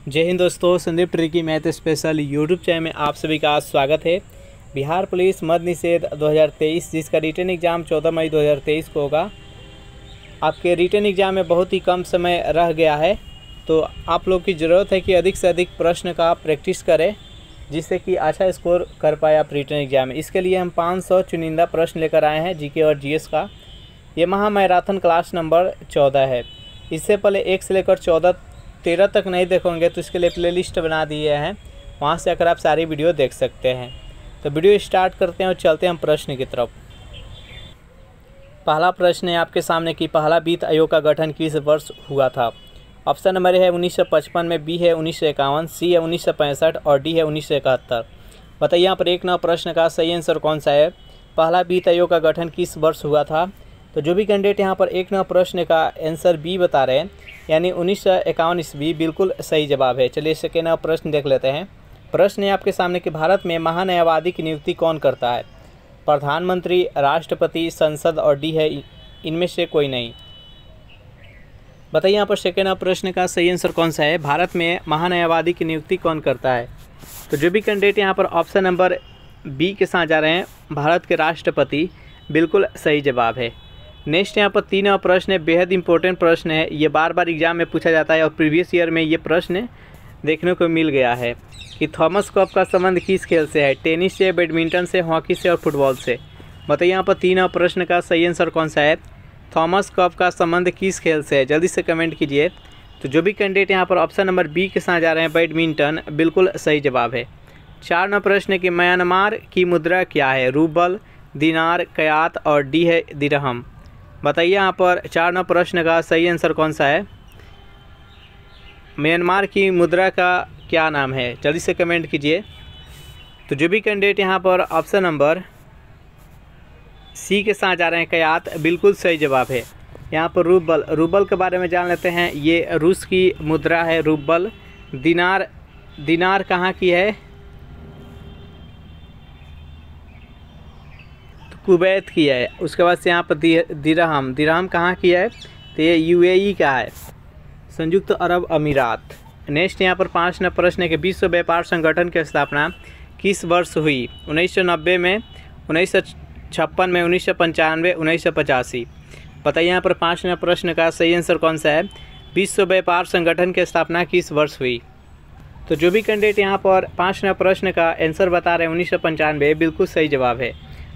जय हिंद दोस्तों, Sandeep tricky math special YouTube channel में आप सभी का स्वागत है। बिहार पुलिस मद्य निषेध 2023 जिसका रिटन एग्ज़ाम 14 मई 2023 को होगा। आपके रिटन एग्ज़ाम में बहुत ही कम समय रह गया है, तो आप लोग की ज़रूरत है कि अधिक से अधिक प्रश्न का प्रैक्टिस करें जिससे कि अच्छा स्कोर कर पाए आप रिटन एग्ज़ाम में। इसके लिए हम 500 चुनिंदा प्रश्न लेकर आए हैं जीके और जीएस का। ये महामैराथन क्लास नंबर 14 है। इससे पहले 1 से लेकर 13 तक नहीं देखोगे तो इसके लिए प्लेलिस्ट बना दिए हैं, वहाँ से आकर आप सारी वीडियो देख सकते हैं। तो वीडियो स्टार्ट करते हैं और चलते हैं हम प्रश्न की तरफ। पहला प्रश्न है आपके सामने कि पहला वित्त आयोग का गठन किस वर्ष हुआ था। ऑप्शन नंबर है 1955 में, बी है 1951, सी है 1965 और डी है 1971। बताइए यहाँ पर 1 नंबर प्रश्न का सही आंसर कौन सा है। पहला वित्त आयोग का गठन किस वर्ष हुआ था। तो जो भी कैंडिडेट यहाँ पर 1 नंबर प्रश्न का आंसर बी बता रहे हैं यानी 1951 ईस्वी बिल्कुल सही जवाब है। चलिए सेकेंड नंबर प्रश्न देख लेते हैं। प्रश्न है आपके सामने कि भारत में महान्यायवादी की नियुक्ति कौन करता है। प्रधानमंत्री, राष्ट्रपति, संसद और डी है इनमें से कोई नहीं। बताइए यहाँ पर सेकेंड नंबर प्रश्न का सही आंसर कौन सा है। भारत में महान्यायवादी की नियुक्ति कौन करता है। तो जो भी कैंडिडेट यहाँ पर ऑप्शन नंबर बी के साथ जा रहे हैं, भारत के राष्ट्रपति, बिल्कुल सही जवाब है। नेक्स्ट यहाँ पर 3 प्रश्न है, बेहद इंपॉर्टेंट प्रश्न है। ये बार बार एग्जाम में पूछा जाता है और प्रीवियस ईयर में ये प्रश्न देखने को मिल गया है कि थॉमस कप का संबंध किस खेल से है। टेनिस से, बैडमिंटन से, हॉकी से और फुटबॉल से। बताइए यहाँ पर 3 प्रश्न का सही आंसर कौन सा है। थॉमस कप का संबंध किस खेल से है, जल्दी से कमेंट कीजिए। तो जो भी कैंडिडेट यहाँ पर ऑप्शन नंबर बी के साथ जा रहे हैं, बैडमिंटन, बिल्कुल सही जवाब है। 4 नंबर प्रश्न है कि म्यांमार की मुद्रा क्या है। रूबल, दिनार, कयात और डी है दिरहम। बताइए यहाँ पर 4 नंबर प्रश्न का सही आंसर कौन सा है। म्यांमार की मुद्रा का क्या नाम है, जल्दी से कमेंट कीजिए। तो जो भी कैंडिडेट यहाँ पर ऑप्शन नंबर सी के साथ जा रहे हैं, कयात, बिल्कुल सही जवाब है। यहाँ पर रूबल के बारे में जान लेते हैं। ये रूस की मुद्रा है रूबल। दिनार कहाँ की है, कुवैत की है। उसके बाद से यहाँ पर दिरहम कहाँ की है, तो ये यूएई का है, संयुक्त अरब अमीरात। नेक्स्ट यहाँ पर 5 नंबर प्रश्न है कि विश्व व्यापार संगठन की स्थापना किस वर्ष हुई। 1990 में, 1956 में, 1995, 1985। बताइए यहाँ पर 5 नंबर प्रश्न का सही आंसर कौन सा है। विश्व व्यापार संगठन की स्थापना किस वर्ष हुई। तो जो भी कैंडिडेट यहाँ पर 5 नंबर प्रश्न का आंसर बता रहे हैं 1995, बिल्कुल सही जवाब है।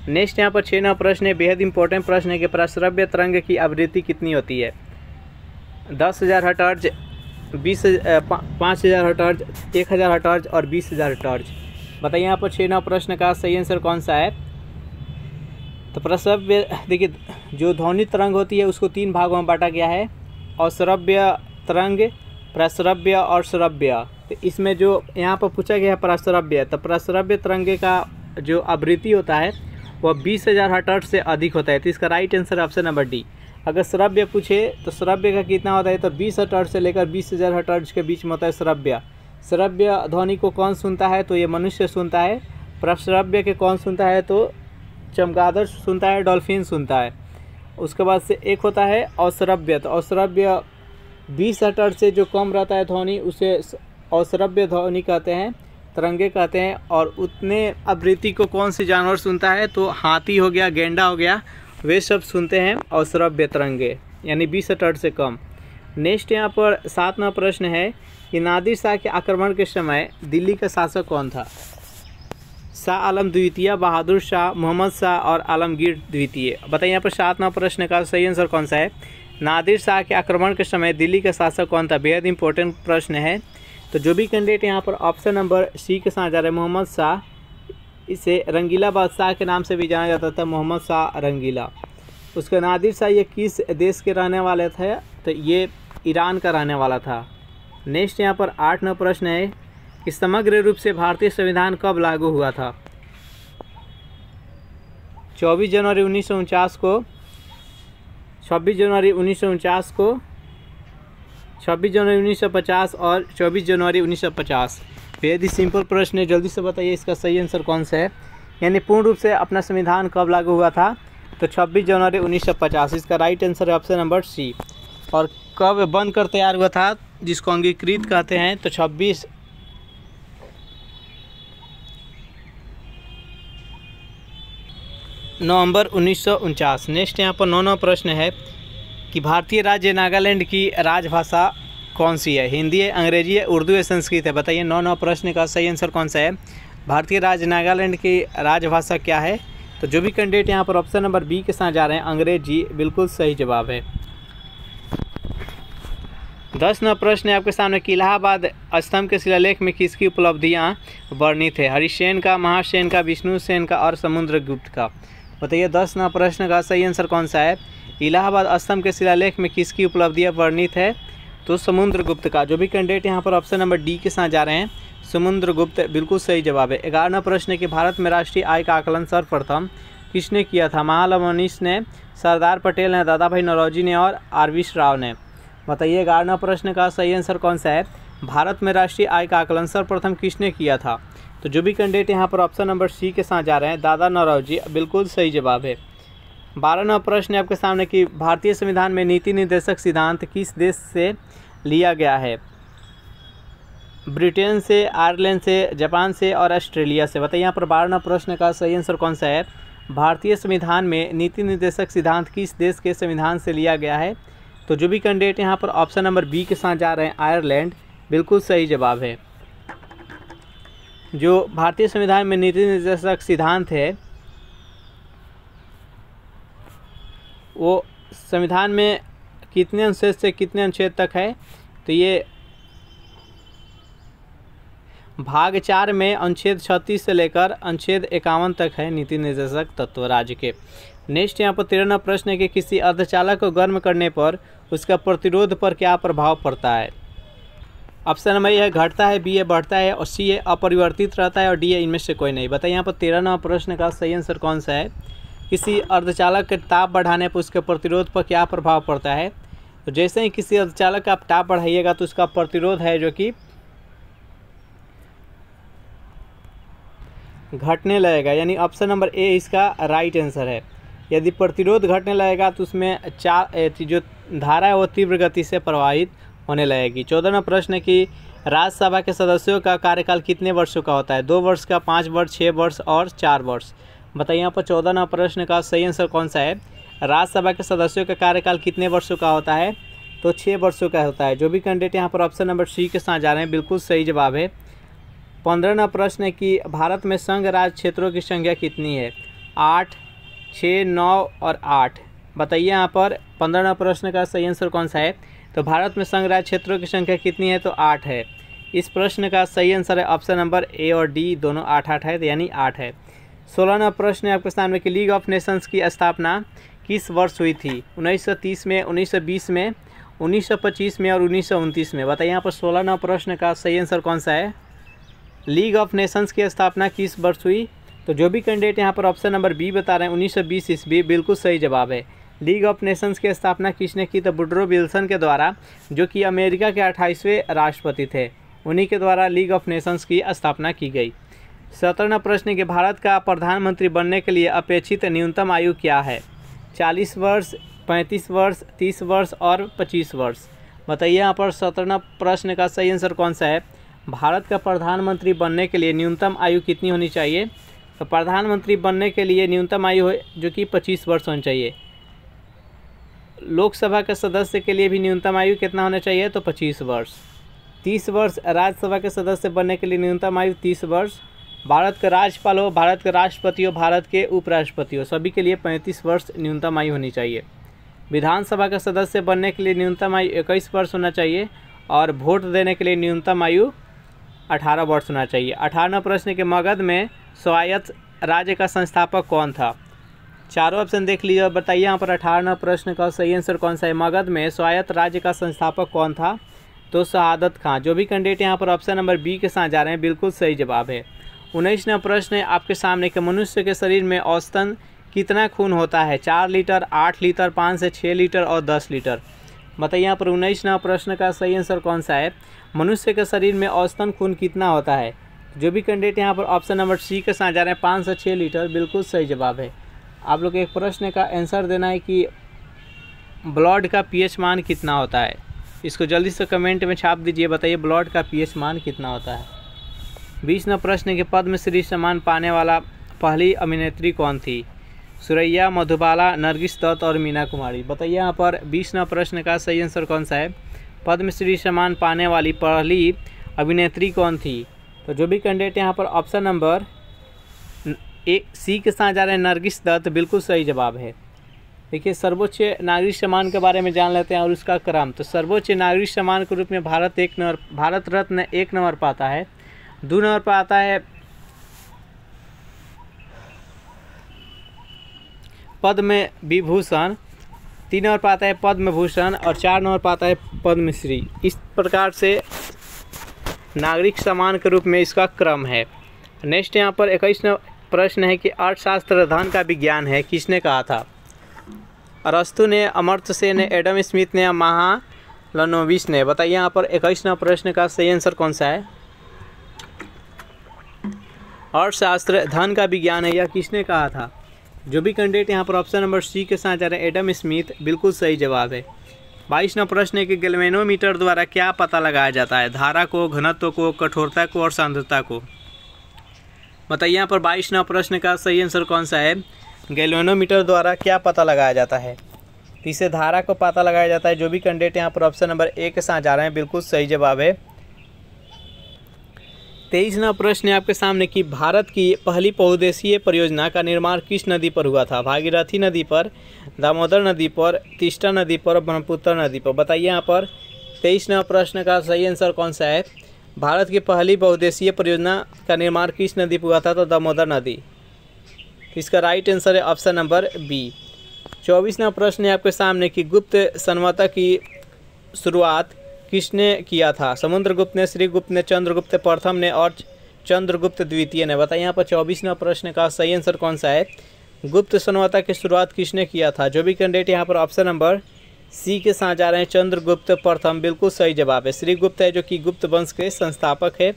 नेक्स्ट यहाँ पर 6 नंबर प्रश्न है, बेहद इंपॉर्टेंट प्रश्न है कि प्रस्रव्य तरंग की आवृत्ति कितनी होती है। 10,000 हर्ट्ज, 5,000 हर्ट्ज, 1,000 हर्ट्ज और 20,000 हर्ट्ज। बताइए यहाँ पर 6 नंबर प्रश्न का सही आंसर कौन सा है। तो प्रस्रव्य, देखिए जो ध्वनि तरंग होती है उसको 3 भागों में बांटा गया है, अश्रव्य तरंग, प्रस्रव्य और श्रव्य। तो इसमें जो यहाँ पर पूछा गया है प्रस्रव्य, तो प्रस्रव्य तरंग का जो आवृत्ति होता है वह 20,000 हर्ट्ज से अधिक होता है। तो इसका right answer option number D. अगर श्रव्य पूछे तो श्रव्य का कितना होता है, तो 20 हर्ट्ज से लेकर 20,000 हर्ट्ज के बीच में होता है श्रव्य। श्रव्य ध्वनि को कौन सुनता है, तो ये मनुष्य सुनता है। प्रस्रव्य के कौन सुनता है, तो चमगादड़ सुनता है, डॉल्फिन सुनता है। उसके बाद से एक होता है अश्रव्य, तो अश्रव्य 20 हर्ट्ज से जो कम रहता है ध्वनि उसे अश्रव्य ध्वनि कहते हैं, तरंगे कहते हैं। और उतने आवृत्ति को कौन से जानवर सुनता है, तो हाथी हो गया, गेंडा हो गया, वे सब सुनते हैं अश्रव्य तरंगे, यानी 20 हर्ट्ज से कम। नेक्स्ट यहाँ पर 7 नंबर प्रश्न है कि नादिर शाह के आक्रमण के समय दिल्ली का शासक कौन था। शाह आलम द्वितीय, बहादुर शाह, मोहम्मद शाह और आलमगीर द्वितीय। बताइए यहाँ पर 7 नंबर प्रश्न का सही आंसर कौन सा है। नादिर शाह के आक्रमण के समय दिल्ली का शासक कौन था, बेहद इंपॉर्टेंट प्रश्न है। तो जो भी कैंडिडेट यहाँ पर ऑप्शन नंबर सी के साथ जा रहे हैं, मोहम्मद शाह, इसे रंगीला बादशाह के नाम से भी जाना जाता था, मोहम्मद शाह रंगीला। उसके नादिर शाह ये किस देश के रहने वाले थे, तो ये ईरान का रहने वाला था। नेक्स्ट यहाँ पर 8 नंबर प्रश्न है कि समग्र रूप से भारतीय संविधान कब लागू हुआ था। 24 जनवरी 1949 को, 26 जनवरी 1949 को, 26 जनवरी 1950 और 24 जनवरी 1950। बेहद ही सिंपल प्रश्न है, जल्दी से बताइए इसका सही आंसर कौन सा है। यानी पूर्ण रूप से अपना संविधान कब लागू हुआ था, तो 26 जनवरी 1950। इसका राइट आंसर है ऑप्शन नंबर सी। और कब बनकर तैयार हुआ था, जिसको अंगीकृत कहते हैं, तो 26 नवंबर 1949। नेक्स्ट यहाँ पर 9वां प्रश्न है कि भारतीय राज्य नागालैंड की राजभाषा कौन सी है? हिंदी है, अंग्रेजी है, उर्दू है, संस्कृत है? बताइए 9वां प्रश्न का सही आंसर कौन सा है? भारतीय राज्य नागालैंड की राजभाषा क्या है? तो जो भी कैंडिडेट यहाँ पर ऑप्शन नंबर बी के साथ जा रहे हैं, अंग्रेजी, बिल्कुल सही जवाब है। 10वां प्रश्न है आपके सामने कि इलाहाबाद स्तंभ के शिलालेख में किसकी उपलब्धियाँ वर्णित है? हरिसेन का, महासेन का, विष्णु सेन का और समुद्रगुप्त का? बताइए 10वां प्रश्न का सही आंसर कौन सा है? इलाहाबाद स्तंभ के शिलालेख में किसकी उपलब्धियाँ वर्णित है? तो समुद्रगुप्त का। जो भी कैंडिडेट यहाँ पर ऑप्शन नंबर डी के साथ जा रहे हैं, समुद्रगुप्त, बिल्कुल सही जवाब है। 11वां प्रश्न है कि भारत में राष्ट्रीय आय का आकलन सर्वप्रथम किसने किया था? महालम मनीष ने, सरदार पटेल ने, दादा भाई नौरोजी ने और आरवीश राव ने? बताइए 11वां प्रश्न का सही आंसर कौन सा है? भारत में राष्ट्रीय आय का आकलन सर्वप्रथम किसने किया था? तो जो भी कैंडिडेट यहाँ पर ऑप्शन नंबर सी के साथ जा रहे हैं, दादा नौरोजी, बिल्कुल सही जवाब है। 12वां प्रश्न है आपके सामने कि भारतीय संविधान में नीति निर्देशक सिद्धांत किस देश से लिया गया है? ब्रिटेन से, आयरलैंड से, जापान से और ऑस्ट्रेलिया से? बताइए यहाँ पर 12वां प्रश्न का सही आंसर कौन सा है? भारतीय संविधान में नीति निर्देशक सिद्धांत किस देश के संविधान से लिया गया है? तो जो भी कैंडिडेट यहाँ पर ऑप्शन नंबर बी के साथ जा रहे हैं, आयरलैंड, बिल्कुल सही जवाब है। जो भारतीय संविधान में नीति निर्देशक सिद्धांत है, वो संविधान में कितने अनुच्छेद से कितने अनुच्छेद तक है? तो ये भाग 4 में अनुच्छेद 36 से लेकर अनुच्छेद 51 तक है नीति निर्देशक तत्व राज्य के। नेक्स्ट यहाँ पर 13वां प्रश्न है कि किसी अर्धचालक को गर्म करने पर उसका प्रतिरोध पर क्या प्रभाव पड़ता है? ऑप्शन नंबर ए है घटता है, बी है बढ़ता है और सी है अपरिवर्तित रहता है और डी है इनमें से कोई नहीं। बताइए यहाँ पर 13वां प्रश्न का सही आंसर कौन सा है? किसी अर्धचालक के ताप बढ़ाने पर उसके प्रतिरोध पर क्या प्रभाव पड़ता है? तो जैसे ही किसी अर्धचालक का आप ताप बढ़ाइएगा तो उसका प्रतिरोध है जो कि घटने लगेगा, यानी ऑप्शन नंबर ए इसका राइट आंसर है। यदि प्रतिरोध घटने लगेगा तो उसमें जो धारा है वो तीव्र गति से प्रवाहित होने लगेगी। 14वां प्रश्न है कि राज्यसभा के सदस्यों का कार्यकाल कितने वर्षों का होता है? 2 वर्ष का, 5 वर्ष, 6 वर्ष और 4 वर्ष? बताइए यहाँ पर 14वां प्रश्न का सही आंसर कौन सा है? राज्यसभा के सदस्यों का कार्यकाल कितने वर्षों का होता है? तो 6 वर्षों का होता है। जो भी कैंडिडेट यहाँ पर ऑप्शन नंबर सी के साथ जा रहे हैं, बिल्कुल सही जवाब है। 15वां प्रश्न है कि भारत में संघ राज्य क्षेत्रों की संख्या कितनी है? 8, 6, 9 और 8? बताइए यहाँ पर 15वां प्रश्न का सही आंसर कौन सा है? तो भारत में संघ राज्य क्षेत्रों की संख्या कितनी है? तो 8 है। इस प्रश्न का सही आंसर है ऑप्शन नंबर ए और डी, दोनों 8-8 है, यानी 8 है। 16वां प्रश्न है आपके सामने कि लीग ऑफ नेशंस की स्थापना किस वर्ष हुई थी? 1930 में, 1920 में, 1925 में और 1929 में? बताइए यहाँ पर 16वां प्रश्न का सही आंसर कौन सा है? लीग ऑफ नेशंस की स्थापना किस वर्ष हुई? तो जो भी कैंडिडेट यहाँ पर ऑप्शन नंबर बी बता रहे हैं, 1920 ईस्वी, बिल्कुल सही जवाब है। लीग ऑफ नेशंस की स्थापना किसने की? तो वुडरो विल्सन के द्वारा, जो कि अमेरिका के 28वें राष्ट्रपति थे, उन्हीं के द्वारा लीग ऑफ नेशंस की स्थापना की गई। 17वां प्रश्न कि भारत का प्रधानमंत्री बनने के लिए अपेक्षित न्यूनतम आयु क्या है? 40 वर्ष, 35 वर्ष, 30 वर्ष और 25 वर्ष? बताइए यहाँ पर 17वां प्रश्न का सही आंसर कौन सा है? भारत का प्रधानमंत्री बनने के लिए न्यूनतम आयु कितनी होनी चाहिए? तो प्रधानमंत्री बनने के लिए न्यूनतम आयु जो कि 25 वर्ष होनी चाहिए। लोकसभा के सदस्य के लिए भी न्यूनतम आयु कितना होना चाहिए? तो 25 वर्ष। 30 वर्ष राज्यसभा के सदस्य बनने के लिए न्यूनतम आयु 30 वर्ष। भारत का राज्यपाल हो, भारत के राष्ट्रपति हो, भारत के उपराष्ट्रपति हो, सभी के लिए 35 वर्ष न्यूनतम आयु होनी चाहिए। विधानसभा का सदस्य बनने के लिए न्यूनतम आयु 21 वर्ष होना चाहिए और वोट देने के लिए न्यूनतम आयु 18 वर्ष होना चाहिए। 18वां प्रश्न के मगध में स्वायत्त राज्य का संस्थापक कौन था? चारों ऑप्शन देख लीजिए और बताइए यहाँ पर 18वां प्रश्न का सही आंसर कौन सा है? मगध में स्वायत्त राज्य का संस्थापक कौन था? तो शहादत खां। जो भी कैंडिडेट यहाँ पर ऑप्शन नंबर बी के साथ जा रहे हैं, बिल्कुल सही जवाब है। 19वां प्रश्न है आपके सामने कि मनुष्य के शरीर में औसतन कितना खून होता है? 4 लीटर, 8 लीटर, 5 से 6 लीटर और 10 लीटर? बताइए यहाँ पर 19वां प्रश्न का सही आंसर कौन सा है? मनुष्य के शरीर में औसतन खून कितना होता है? जो भी कैंडिडेट यहाँ पर ऑप्शन नंबर सी के साथ जा रहे हैं, 5 से 6 लीटर, बिल्कुल सही जवाब है। आप लोग एक प्रश्न का आंसर देना है कि ब्लड का पीएच मान कितना होता है। इसको जल्दी से कमेंट में छाप दीजिए। बताइए ब्लड का पीएच मान कितना होता है। 20वां प्रश्न के पद्मश्री सम्मान पाने वाला पहली अभिनेत्री कौन थी। सुरैया, मधुबाला, नरगिस दत्त और मीना कुमारी। बताइए यहाँ पर 20वां प्रश्न का सही आंसर कौन सा है। पद्मश्री सम्मान पाने वाली पहली अभिनेत्री कौन थी। तो जो भी कैंडिडेट यहाँ पर ऑप्शन नंबर सी के साथ जा रहे हैं नरगिस दत्त, बिल्कुल सही जवाब है। देखिए सर्वोच्च नागरिक सम्मान के बारे में जान लेते हैं और उसका क्रम। तो सर्वोच्च नागरिक सम्मान के रूप में भारत रत्न 1 नंबर पर आता है। 2 नंबर पर आता है पद्म विभूषण, 3 नंबर पर आता है पद्म भूषण और 4 नंबर पर आता है पद्मश्री। इस प्रकार से नागरिक सम्मान के रूप में इसका क्रम है। नेक्स्ट यहाँ पर 21वां प्रश्न है कि अर्थशास्त्र धन का विज्ञान है, किसने कहा था। अरस्तु ने, अमर्त्य सेन ने, एडम स्मिथ ने, महालनोबिस ने। बताइए यहाँ पर 21वां प्रश्न का सही आंसर कौन सा है। अर्थशास्त्र धन का विज्ञान है, यह किसने कहा था। जो भी कैंडिडेट यहाँ पर ऑप्शन नंबर सी के साथ जा रहे हैं एडम स्मिथ, बिल्कुल सही जवाब है। 22वां प्रश्न है कि गैल्वेनोमीटर द्वारा क्या पता लगाया जाता है। धारा को, घनत्व को, कठोरता को और सांद्रता को। बताइए यहाँ पर 22वां प्रश्न का सही आंसर कौन सा है। गैल्वेनोमीटर द्वारा क्या पता लगाया जाता है। इससे धारा को पता लगाया जाता है। जो भी कैंडिडेट यहाँ पर ऑप्शन नंबर ए के साथ जा रहे हैं, बिल्कुल सही जवाब है। 23वां प्रश्न है आपके सामने कि भारत की पहली बहुउद्देशीय परियोजना का निर्माण किस नदी पर हुआ था। भागीरथी नदी पर, दामोदर नदी पर, तीस्ता नदी पर, ब्रह्मपुत्र नदी पर। बताइए यहाँ पर 23वां प्रश्न का सही आंसर कौन सा है। भारत की पहली बहुउद्देशीय परियोजना का निर्माण किस नदी पर हुआ था। तो दामोदर नदी। इसका राइट आंसर है ऑप्शन नंबर बी। 24वां प्रश्न है आपके सामने कि गुप्त संवत की शुरुआत किसने किया था। समुद्रगुप्त ने, श्रीगुप्त ने, चंद्रगुप्त प्रथम ने और चंद्रगुप्त द्वितीय ने। बताइए यहाँ पर 24वां प्रश्न का सही आंसर कौन सा है। गुप्त संवत की शुरुआत किसने किया था। जो भी कैंडिडेट यहाँ पर ऑप्शन नंबर सी के साथ जा रहे हैं चंद्रगुप्त प्रथम, बिल्कुल सही जवाब है। श्रीगुप्त है जो कि गुप्त वंश के संस्थापक है।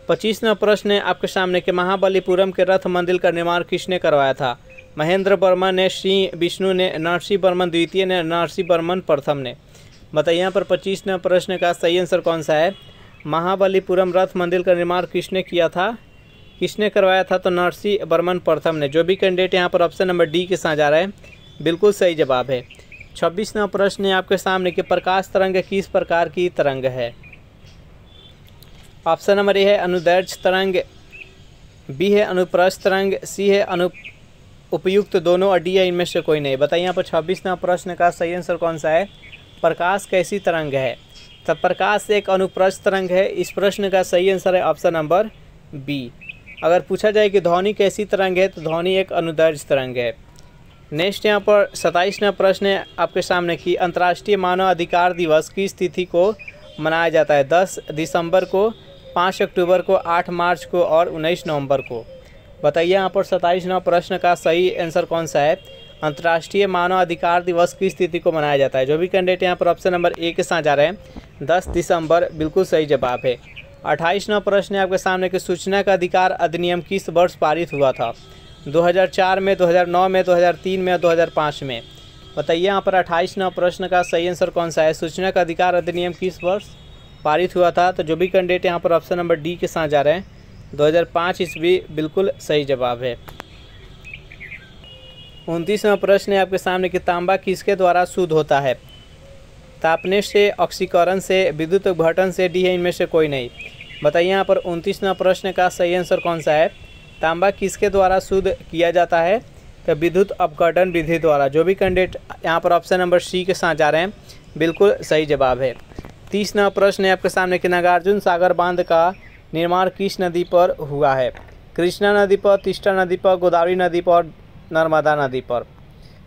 25वां प्रश्न है आपके सामने कि महाबलीपुरम के रथ मंदिर का निर्माण किसने करवाया था। महेंद्र वर्मन ने, श्री विष्णु ने, नरसिंह वर्मन द्वितीय ने, नरसिंह वर्मन प्रथम ने। बताइए यहाँ पर 25वां प्रश्न का सही आंसर कौन सा है। महाबलीपुरम रथ मंदिर का निर्माण किसने किया था, किसने करवाया था। तो नरसिंह वर्मन प्रथम ने। जो भी कैंडिडेट यहाँ पर ऑप्शन नंबर डी के साथ जा रहा है, बिल्कुल सही जवाब है। 26वां प्रश्न है आपके सामने कि प्रकाश तरंग किस प्रकार की तरंग है। ऑप्शन नंबर ए है अनुदैर्घ्य तरंग, बी है अनुप्रस्थ तरंग, सी है उपयुक्त दोनों और डी है इनमें से कोई नहीं। बताइए यहाँ पर 26वां प्रश्न का सही आंसर कौन सा है। प्रकाश कैसी तरंग है। तब प्रकाश एक अनुप्रस्थ तरंग है। इस प्रश्न का सही आंसर है ऑप्शन नंबर बी। अगर पूछा जाए कि ध्वनि कैसी तरंग है तो ध्वनि एक अनुदैर्घ्य तरंग है। नेक्स्ट यहाँ पर 27वां प्रश्न है आपके सामने कि अंतर्राष्ट्रीय मानव अधिकार दिवस किस तिथि को मनाया जाता है। 10 दिसंबर को, 5 अक्टूबर को, 8 मार्च को और 19 नवंबर को। बताइए यहाँ पर 27वां प्रश्न का सही आंसर कौन सा है। अंतर्राष्ट्रीय मानव अधिकार दिवस किस तिथि को मनाया जाता है। जो भी कैंडिडेट यहाँ पर ऑप्शन नंबर ए के साथ जा रहे हैं 10 दिसंबर, बिल्कुल सही जवाब है। 28वां प्रश्न है आपके सामने कि सूचना का अधिकार अधिनियम किस वर्ष पारित हुआ था। 2004 में, 2009 में, 2003 में और 2005 में। बताइए यहाँ पर 28वां प्रश्न का सही आंसर कौन सा है। सूचना का अधिकार अधिनियम किस वर्ष पारित हुआ था। तो जो भी कैंडिडेट यहाँ पर ऑप्शन नंबर डी के साथ जा रहे हैं 2005 ईस्वी, बिल्कुल सही जवाब है। 29वां प्रश्न है आपके सामने कि तांबा किसके द्वारा शुद्ध होता है। तापने से, ऑक्सीकरण से, विद्युत अपघटन से, डी है इनमें से कोई नहीं। बताइए यहाँ पर 29वां प्रश्न का सही आंसर कौन सा है। तांबा किसके द्वारा शुद्ध किया जाता है। तो विद्युत अपघटन विधि द्वारा। जो भी कैंडिडेट यहाँ पर ऑप्शन नंबर सी के साथ जा रहे हैं, बिल्कुल सही जवाब है। 30वां प्रश्न है आपके सामने कि नागार्जुन सागर बांध का निर्माण किस नदी पर हुआ है। कृष्णा नदी पर, तीस्ता नदी पर, गोदावरी नदी पर और नर्मदा नदी पर।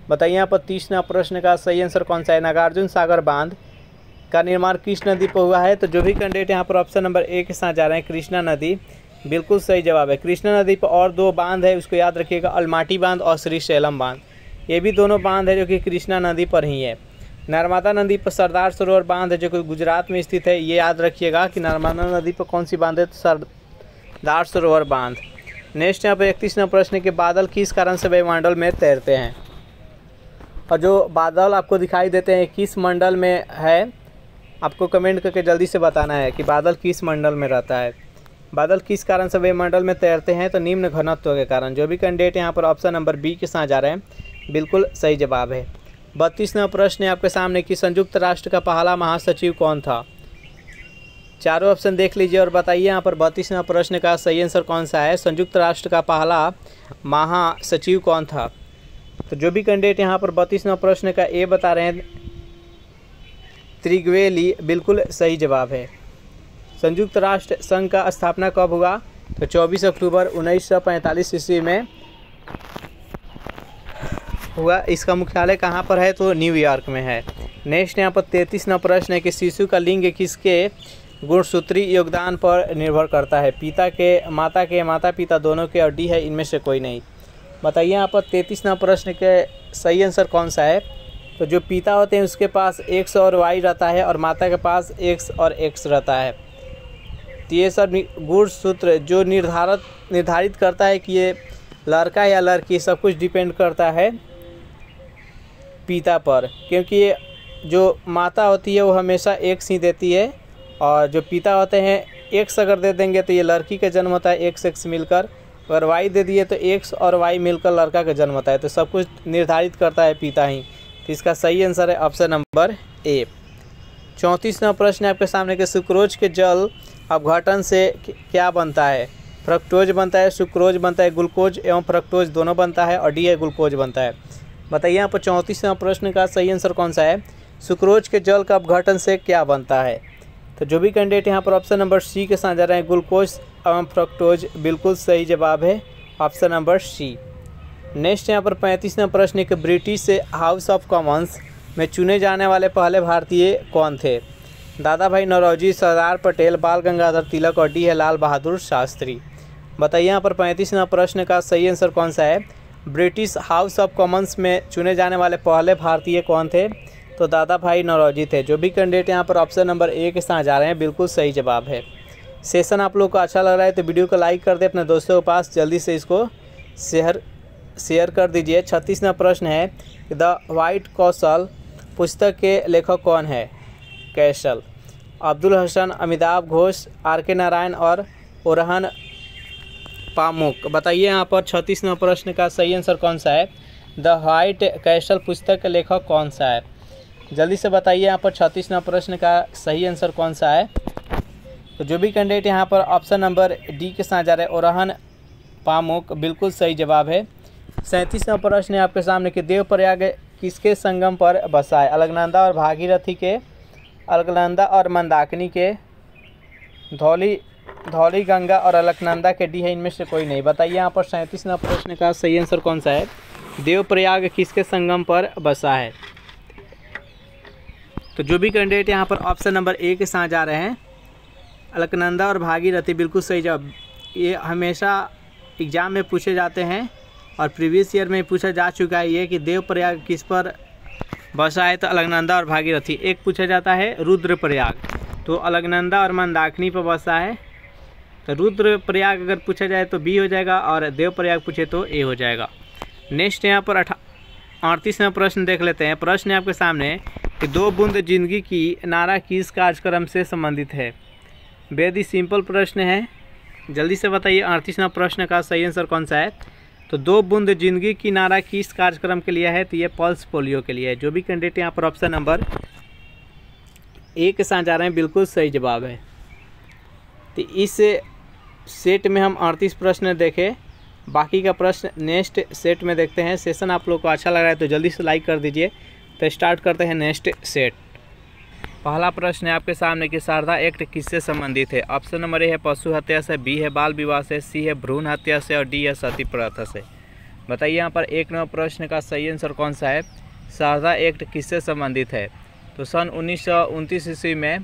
बताइए यहाँ पर 30वां प्रश्न का सही आंसर कौन सा है। नागार्जुन सागर बांध का निर्माण किस नदी पर हुआ है। तो जो भी कैंडिडेट यहाँ पर ऑप्शन नंबर ए के साथ जा रहे हैं कृष्णा नदी, बिल्कुल सही जवाब है। कृष्णा नदी पर और 2 बांध है, उसको याद रखिएगा, अलमाटी बांध और श्रीशैलम बांध। ये भी दोनों बांध है जो कि कृष्णा नदी पर ही है। नर्मदा नदी पर सरदार सरोवर बांध है जो कि गुजरात में स्थित है। ये याद रखिएगा कि नर्मदा नदी पर कौन सी बांध है। तो सरदार सरोवर बांध। नेक्स्ट यहाँ पर 31वां प्रश्न के बादल किस कारण से वायुमंडल में तैरते हैं। और जो बादल आपको दिखाई देते हैं किस मंडल में है। आपको कमेंट करके जल्दी से बताना है कि बादल किस मंडल में रहता है। बादल किस कारण से वायुमंडल में तैरते हैं? तो निम्न घनत्व के कारण। जो भी कैंडिडेट यहाँ पर ऑप्शन नंबर बी के साथ जा रहे हैं बिल्कुल सही जवाब है। 32वां प्रश्न है आपके सामने कि संयुक्त राष्ट्र का पहला महासचिव कौन था? चारों ऑप्शन देख लीजिए और बताइए यहाँ पर 32वां प्रश्न का सही आंसर कौन सा है। संयुक्त राष्ट्र का पहला महासचिव कौन था? तो जो भी कैंडिडेट यहाँ पर 32वां प्रश्न का ए बता रहे हैं त्रिगवेली बिल्कुल सही जवाब है। संयुक्त राष्ट्र संघ का स्थापना कब हुआ? तो 24 अक्टूबर 1945 ईस्वी में हुआ। इसका मुख्यालय कहाँ पर है? तो न्यूयॉर्क में है। नेक्स्ट यहाँ पर 33वां प्रश्न है कि शिशु का लिंग किसके गुणसूत्री योगदान पर निर्भर करता है? पिता के, माता पिता दोनों के, और डी है इनमें से कोई नहीं। बताइए यहाँ पर 33वां प्रश्न के सही आंसर कौन सा है? तो जो पिता होते हैं उसके पास एक्स और वाई रहता है और माता के पास एक्स और एक्स रहता है। तो ये सब गुणसूत्र जो निर्धारित करता है कि ये लड़का या लड़की, सब कुछ डिपेंड करता है पिता पर, क्योंकि ये जो माता होती है वो हमेशा एक्स ही देती है और जो पिता होते हैं एक्स अगर दे देंगे तो ये लड़की का जन्म होता है एक्स एक्स मिलकर, अगर वाई दे दिए तो एक्स और वाई मिलकर लड़का का जन्म होता है। तो सब कुछ निर्धारित करता है पिता ही। तो इसका सही आंसर है ऑप्शन नंबर ए। 34वां प्रश्न है आपके सामने कि सुक्रोज के जल अपघटन से क्या बनता है? फ्रक्टोज बनता है, सुक्रोज बनता है, ग्लूकोज एवं फ्रक्टोज दोनों बनता है, और डी है ग्लूकोज बनता है। बताइए यहाँ पर 34वां प्रश्न का सही आंसर कौन सा है? सुक्रोज के जल का अपघटन से क्या बनता है? तो जो भी कैंडिडेट यहाँ पर ऑप्शन नंबर सी के साथ जा रहे हैं ग्लूकोज एवं फ्रक्टोज बिल्कुल सही जवाब है ऑप्शन नंबर सी। नेक्स्ट यहाँ पर 35वां प्रश्न कि ब्रिटिश हाउस ऑफ कॉमन्स में चुने जाने वाले पहले भारतीय कौन थे? दादा भाई नौरोजी, सरदार पटेल, बाल गंगाधर तिलक, और डी है लाल बहादुर शास्त्री। बताइए यहाँ पर 35वां प्रश्न का सही आंसर कौन सा है? ब्रिटिश हाउस ऑफ कॉमन्स में चुने जाने वाले पहले भारतीय कौन थे? तो दादा भाई नौरोजी थे। जो भी कैंडिडेट यहाँ पर ऑप्शन नंबर ए के साथ जा रहे हैं बिल्कुल सही जवाब है। सेशन आप लोग को अच्छा लग रहा है तो वीडियो को लाइक कर दे, अपने दोस्तों के पास जल्दी से इसको शेयर कर दीजिए। 36वां प्रश्न है द व्हाइट कौशल पुस्तक के लेखक कौन है? कैसल, अब्दुल हसन, अमिताभ घोष, आर के नारायण और ओरहन पामुक। बताइए यहाँ पर 36वां प्रश्न का सही आंसर कौन सा है? द व्हाइट कैसल पुस्तक के लेखक कौन सा है? जल्दी से बताइए यहाँ पर 36वां प्रश्न का सही आंसर कौन सा है? तो जो भी कैंडिडेट यहाँ पर ऑप्शन नंबर डी के साथ जा रहे हैं ओरहन पामुक बिल्कुल सही जवाब है। 37वां प्रश्न है आपके सामने कि देवप्रयाग किसके संगम पर बसा है? अलकनंदा और भागीरथी के, अलकनंदा और मंदाकिनी के, धौली गंगा और अलकनंदा के, डी है इनमें से कोई नहीं। बताइए यहाँ पर 37वां प्रश्न का सही आंसर कौन सा है? देवप्रयाग किसके संगम पर बसा है? तो जो भी कैंडिडेट यहाँ पर ऑप्शन नंबर ए के साथ जा रहे हैं अलकनंदा और भागीरथी बिल्कुल सही जवाब। ये हमेशा एग्जाम में पूछे जाते हैं और प्रीवियस ईयर में पूछा जा चुका है ये कि देवप्रयाग किस पर बसा है? तो अलकनंदा और भागीरथी। एक पूछा जाता है रुद्रप्रयाग, तो अलकनंदा और मंदाकिनी पर बसा है। तो रुद्रप्रयाग अगर पूछा जाए तो बी हो जाएगा और देवप्रयाग पूछे तो ए हो जाएगा। नेक्स्ट यहाँ पर 38वां प्रश्न देख लेते हैं। प्रश्न है आपके सामने कि 2 बूंद जिंदगी की नारा किस कार्यक्रम से संबंधित है? बेहद ही सिंपल प्रश्न है, जल्दी से बताइए 38वां प्रश्न का सही आंसर कौन सा है? तो 2 बूंद जिंदगी की नारा किस कार्यक्रम के लिए है? तो ये पल्स पोलियो के लिए है। जो भी कैंडिडेट यहाँ पर ऑप्शन नंबर ए के साथ जा रहे हैं बिल्कुल सही जवाब है। तो इस सेट में हम 38 प्रश्न देखे, बाकी का प्रश्न नेक्स्ट सेट में देखते हैं। सेशन आप लोग को अच्छा लग रहा है तो जल्दी से लाइक कर दीजिए। तो स्टार्ट करते हैं नेक्स्ट सेट। पहला प्रश्न है आपके सामने कि शारदा एक्ट किससे संबंधित है? ऑप्शन नंबर ए है पशु हत्या से, बी है बाल विवाह से, सी है भ्रूण हत्या से, और डी है सती प्रथा से। बताइए यहाँ पर 1 नंबर प्रश्न का सही आंसर कौन सा है? शारदा एक्ट किससे संबंधित है? तो सन 1929 ईस्वी में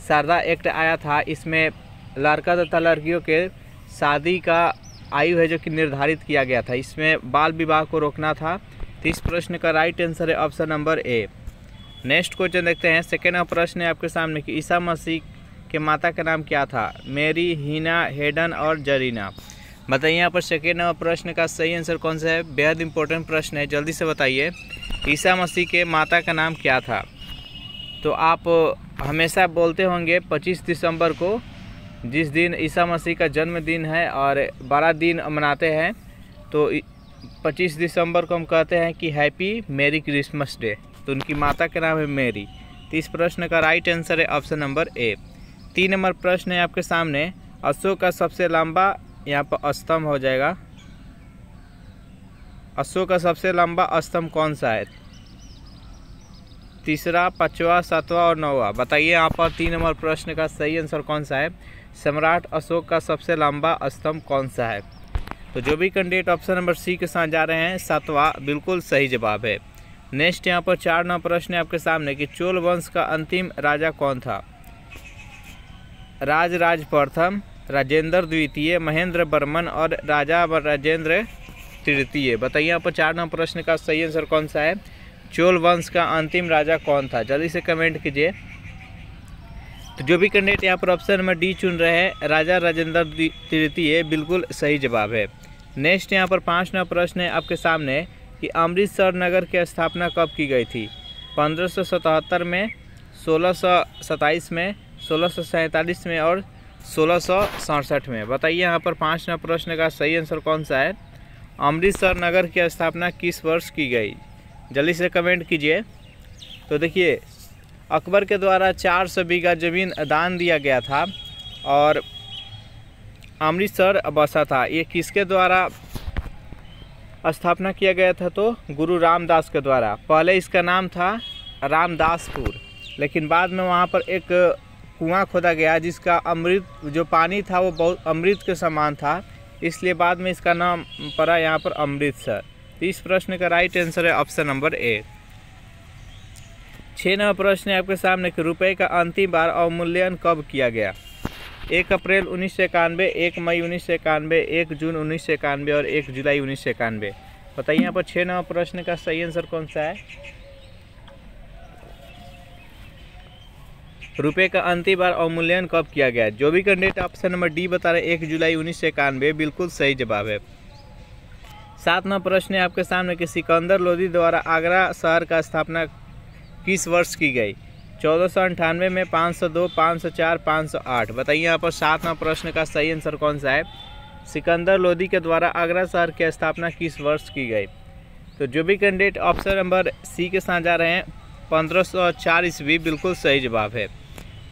शारदा एक्ट आया था। इसमें लड़का तथा लड़कियों के शादी का आयु है जो कि निर्धारित किया गया था। इसमें बाल विवाह को रोकना था। तो इस प्रश्न का राइट आंसर है option number A. Next question देखते हैं। सेकेंड प्रश्न है आपके सामने कि ईसा मसीह के माता का नाम क्या था? मेरी, हीना, हेडन और जरीना। बताइए यहाँ पर सेकेंड प्रश्न का सही आंसर कौन सा है? बेहद इंपॉर्टेंट प्रश्न है, जल्दी से बताइए ईसा मसीह के माता का नाम क्या था? तो आप हमेशा बोलते होंगे 25 दिसंबर को, जिस दिन ईसा मसीह का जन्मदिन है और बड़ा दिन मनाते हैं, तो 25 दिसंबर को हम कहते हैं कि हैप्पी मैरी क्रिसमस डे। तो उनकी माता का नाम है मैरी। तो इस प्रश्न का राइट आंसर है ऑप्शन नंबर ए। 3 नंबर प्रश्न है आपके सामने, अशोक का सबसे लंबा, यहाँ पर स्तंभ हो जाएगा, अशोक का सबसे लंबा स्तंभ कौन सा है? तीसरा, 5वां, 7वां और 9वां। बताइए यहाँ पर 3 नंबर प्रश्न का सही आंसर कौन सा है? सम्राट अशोक का सबसे लंबा स्तंभ कौन सा है? तो जो भी कैंडिडेट ऑप्शन नंबर सी के साथ जा रहे हैं, 7वां बिल्कुल सही जवाब है। नेक्स्ट यहाँ पर 4 नंबर प्रश्न है आपके सामने कि चोल वंश का अंतिम राजा कौन था? राज प्रथम, राजेंद्र द्वितीय, महेंद्र वर्मन और राजा राजेंद्र तृतीय। बताइए यहाँ पर 4 नंबर प्रश्न का सही आंसर कौन सा है? चोल वंश का अंतिम राजा कौन था? जल्दी से कमेंट कीजिए। तो जो भी कैंडिडेट यहाँ पर ऑप्शन नंबर डी चुन रहे हैं, राजा राजेंद्र तृतीय, बिल्कुल सही जवाब है। नेक्स्ट यहाँ पर 5 नंबर प्रश्न है आपके सामने कि अमृतसर नगर की स्थापना कब की गई थी? 1577 में, 1627 में, 1647 में और 1667 में। बताइए यहाँ पर 5 नंबर प्रश्न का सही आंसर कौन सा है? अमृतसर नगर की स्थापना किस वर्ष की गई? जल्दी से कमेंट कीजिए। तो देखिए, अकबर के द्वारा 400 बीघा ज़मीन दान दिया गया था और अमृतसर बसा था। ये किसके द्वारा स्थापना किया गया था? तो गुरु रामदास के द्वारा। पहले इसका नाम था रामदासपुर, लेकिन बाद में वहाँ पर एक कुआं खोदा गया जिसका अमृत, जो पानी था वो बहुत अमृत के समान था, इसलिए बाद में इसका नाम पड़ा यहाँ पर अमृतसर। तो इस प्रश्न का राइट आंसर है ऑप्शन नंबर ए। 6 नंबर प्रश्न है आपके सामने कि रुपए का अंतिम बार अवमूल्यन कब किया गया? 1 अप्रैल 1991, 1 मई 1991, 1 जून 1991 और 1 जुलाई 1991। बताइए यहाँ पर 6 नंबर प्रश्न का सही आंसर कौन सा है? रुपए का अंतिम बार अवमूल्यन कब किया गया? जो भी कैंडिडेट ऑप्शन नंबर डी बता रहे हैं 1 जुलाई 1991, बिल्कुल सही जवाब है। 7 नंबर प्रश्न है आपके सामने कि सिकंदर लोदी द्वारा आगरा शहर का स्थापना किस वर्ष की गई? 1498 में, 502, 504, 508। बताइए यहाँ पर 7 नंबर प्रश्न का सही आंसर कौन सा है? सिकंदर लोदी के द्वारा आगरा शहर की स्थापना किस वर्ष की गई? तो जो भी कैंडिडेट ऑप्शन नंबर सी के साथ जा रहे हैं, 1504 ईस्वी, बिल्कुल सही जवाब है।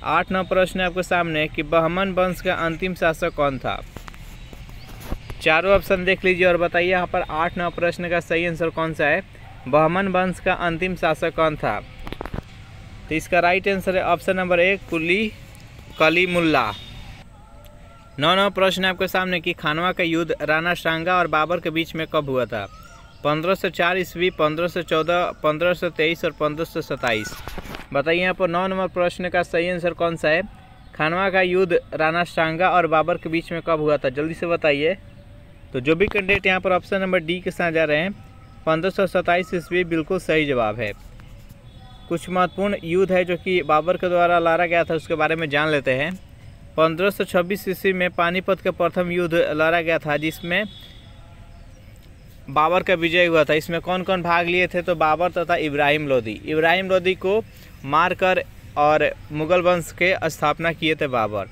8 नंबर प्रश्न है आपके सामने कि बहमन वंश का अंतिम शासक कौन था? चारों ऑप्शन देख लीजिए और बताइए यहाँ पर 8 नंबर प्रश्न का सही आंसर कौन सा है? बहमन वंश का अंतिम शासक कौन था? तो इसका राइट आंसर है option number A, Kalimulla. 9 number प्रश्न है आपके सामने कि खानवा का युद्ध राणा सांगा और बाबर के बीच में कब हुआ था? 1504 ईस्वी, 1514, 1523 और 1527। बताइए यहाँ पर 9 नंबर प्रश्न का सही आंसर कौन सा है? खानवा का युद्ध राणा सांगा और बाबर के बीच में कब हुआ था? जल्दी से बताइए। तो जो भी कैंडिडेट यहाँ पर ऑप्शन नंबर डी के साथ जा रहे हैं, 1527 ईस्वी, बिल्कुल सही जवाब है। कुछ महत्वपूर्ण युद्ध है जो कि बाबर के द्वारा लड़ा गया था, उसके बारे में जान लेते हैं। 1526 ईस्वी में पानीपत का प्रथम युद्ध लड़ा गया था, जिसमें बाबर का विजय हुआ था। इसमें कौन कौन भाग लिए थे? तो बाबर तथा इब्राहिम लोदी। इब्राहिम लोदी को मारकर और मुगल वंश के स्थापना किए थे बाबर।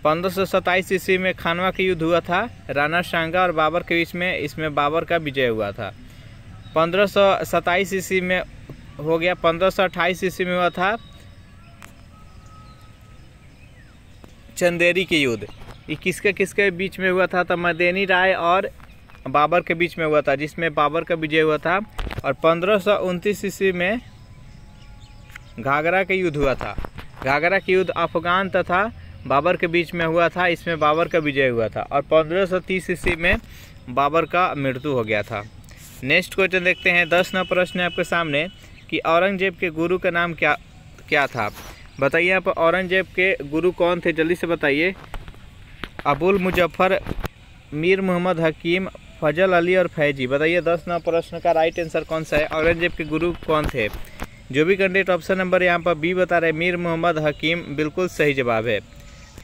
1527 ईस्वी में खानवा का युद्ध हुआ था राणा सांगा और बाबर के बीच में, इसमें बाबर का विजय हुआ था। 1527 ईस्वी में हो गया। 1528 ईस्वी में हुआ था चंदेरी के युद्ध। ये किसके बीच में हुआ था? तो मदेनी राय और बाबर के बीच में हुआ था, जिसमें बाबर का विजय हुआ था। और 1529 ईस्वी में घाघरा का युद्ध हुआ था। घाघरा का युद्ध अफगान तथा बाबर के बीच में हुआ था, इसमें बाबर का विजय हुआ था। और 1530 ईस्वी में बाबर का मृत्यु हो गया था। नेक्स्ट क्वेश्चन देखते हैं। 10 नंबर प्रश्न है आपके सामने कि औरंगजेब के गुरु का नाम क्या था? बताइए यहाँ पर औरंगजेब के गुरु कौन थे? जल्दी से बताइए। अबुल मुजफ्फर, मीर मोहम्मद हकीम, फजल अली और फैजी। बताइए 10 नंबर प्रश्न का राइट आंसर कौन सा है? औरंगजेब के गुरु कौन थे? जो भी कैंडिडेट ऑप्शन नंबर यहाँ पर बी बता रहे मीर मोहम्मद हकीम, बिल्कुल सही जवाब है।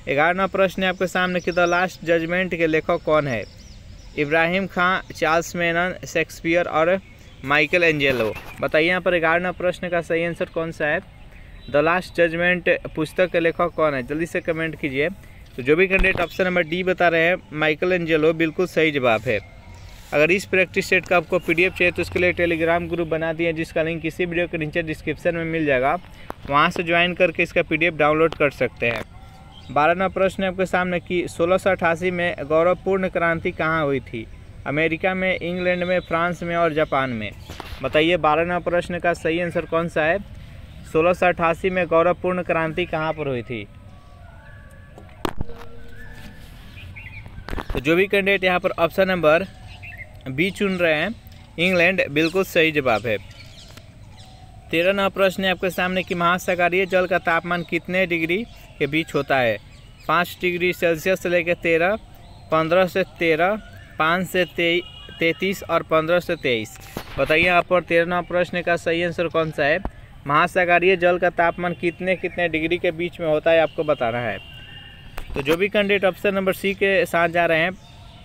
11वां प्रश्न है आपके सामने कि द लास्ट जजमेंट के लेखक कौन है? इब्राहिम खां, चार्ल्स मेनन, शेक्सपियर और माइकल एंजेलो। बताइए यहाँ पर 11वां प्रश्न का सही आंसर कौन सा है? द लास्ट जजमेंट पुस्तक के लेखक कौन है? जल्दी से कमेंट कीजिए। तो जो भी कैंडिडेट ऑप्शन नंबर डी बता रहे हैं माइकल एंजेलो, बिल्कुल सही जवाब है। अगर इस प्रैक्टिस सेट का आपको पीडीएफ चाहिए तो इसके लिए टेलीग्राम ग्रुप बना दिए, जिसका लिंक किसी वीडियो के नीचे डिस्क्रिप्शन में मिल जाएगा, वहां से ज्वाइन करके इसका पीडीएफ डाउनलोड कर सकते हैं। 12वां प्रश्न है आपके सामने कि 1688 में गौरवपूर्ण क्रांति कहाँ हुई थी? अमेरिका में, इंग्लैंड में, फ्रांस में और जापान में। बताइए 12वां प्रश्न का सही आंसर कौन सा है? 1688 में गौरवपूर्ण क्रांति कहाँ पर हुई थी? तो जो भी कैंडिडेट यहाँ पर ऑप्शन नंबर बी चुन रहे हैं इंग्लैंड, बिल्कुल सही जवाब है। 13वां प्रश्न है आपके सामने कि महासागरीय जल का तापमान कितने डिग्री के बीच होता है? 5 डिग्री सेल्सियस से लेकर 13, 15 से 13, 5 से 33 और 15 से 23। बताइए यहाँ पर 13वां प्रश्न का सही आंसर कौन सा है? महासागरीय जल का तापमान कितने डिग्री के बीच में होता है, आपको बताना है। तो जो भी कैंडिडेट ऑप्शन नंबर सी के साथ जा रहे हैं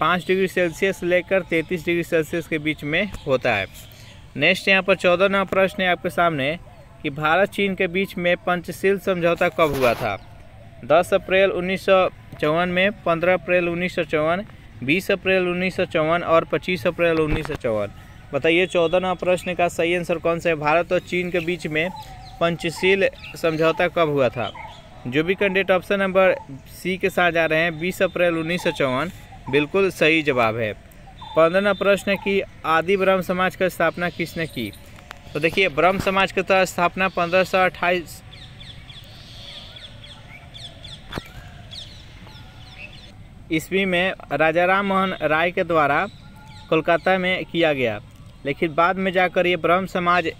5 डिग्री सेल्सियस लेकर 33 डिग्री सेल्सियस के बीच में होता है। नेक्स्ट यहाँ पर 14वां प्रश्न है आपके सामने कि भारत चीन के बीच में पंचशील समझौता कब हुआ था? 10 अप्रैल 1954 में, 15 अप्रैल 1954, 20 अप्रैल 1954 और 25 अप्रैल 1954। बताइए 14वां प्रश्न का सही आंसर कौन सा है? भारत और चीन के बीच में पंचशील समझौता कब हुआ था? जो भी कैंडिडेट ऑप्शन नंबर सी के साथ जा रहे हैं 20 अप्रैल 1954, बिल्कुल सही जवाब है। 15वां प्रश्न है कि आदि ब्रह्म समाज की स्थापना किसने की? तो देखिए ब्रह्म समाज की स्थापना 1528 ईस्वी में राजा राम मोहन राय के द्वारा कोलकाता में किया गया, लेकिन बाद में जाकर ये ब्रह्म समाज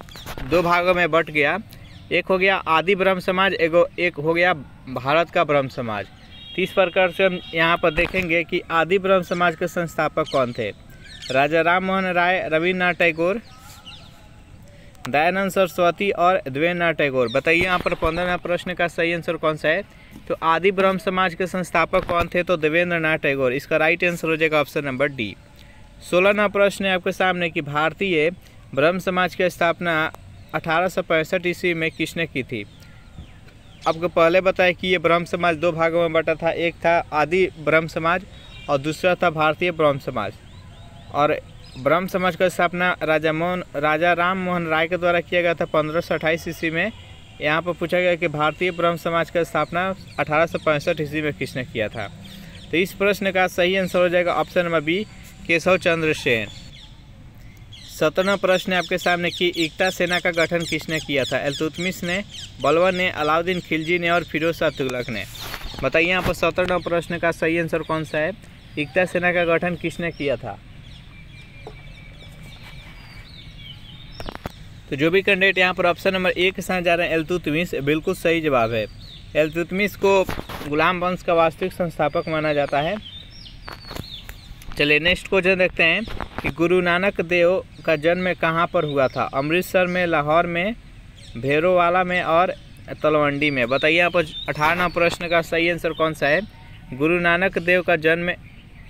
2 भागों में बट गया। एक हो गया आदि ब्रह्म समाज, एक हो गया भारत का ब्रह्म समाज। तो इस प्रकार से हम यहाँ पर देखेंगे कि आदि ब्रह्म समाज के संस्थापक कौन थे? राजा राम मोहन राय, रविन्द्रनाथ टैगोर, दयानंद सरस्वती और देवेंद्रनाथ टैगोर। बताइए यहाँ पर 15वां प्रश्न का सही आंसर कौन सा है? तो आदि ब्रह्म समाज के संस्थापक कौन थे? तो देवेंद्रनाथ टैगोर। इसका राइट आंसर हो जाएगा ऑप्शन नंबर डी। 16वां प्रश्न है आपके सामने कि भारतीय ब्रह्म समाज की स्थापना 1865 ईस्वी में किसने की थी? आपको पहले बताया कि ये ब्रह्म समाज 2 भागों में बटा था, एक था आदि ब्रह्म समाज और दूसरा था भारतीय ब्रह्म समाज। और ब्रह्म समाज का स्थापना राजा राम मोहन राय के द्वारा किया गया था 1528 ईस्वी में। यहाँ पर पूछा गया कि भारतीय ब्रह्म समाज का स्थापना 1865 ईस्वी में किसने किया था? तो इस प्रश्न का सही आंसर हो जाएगा option number B, Keshav Chandra Sen. 17वां प्रश्न है आपके सामने कि इक्ता सेना का गठन किसने किया था? इल्तुतमिश ने, बलबन ने, अलाउद्दीन खिलजी ने और फिरोज शाह तुगलक ने। बताइए यहाँ पर 17वां प्रश्न का सही आंसर कौन सा है? इक्ता सेना का गठन किसने किया था? तो जो भी कैंडिडेट यहाँ पर ऑप्शन नंबर ए के साथ जा रहे हैं इल्तुतमिश, बिल्कुल सही जवाब है। इल्तुतमिश को गुलाम वंश का वास्तविक संस्थापक माना जाता है। चलिए नेक्स्ट क्वेश्चन देखते हैं कि गुरु नानक देव का जन्म कहाँ पर हुआ था? अमृतसर में, लाहौर में, भेरोवाला में और तलवंडी में। बताइए यहाँ पर 18वां प्रश्न का सही आंसर कौन सा है? गुरु नानक देव का जन्म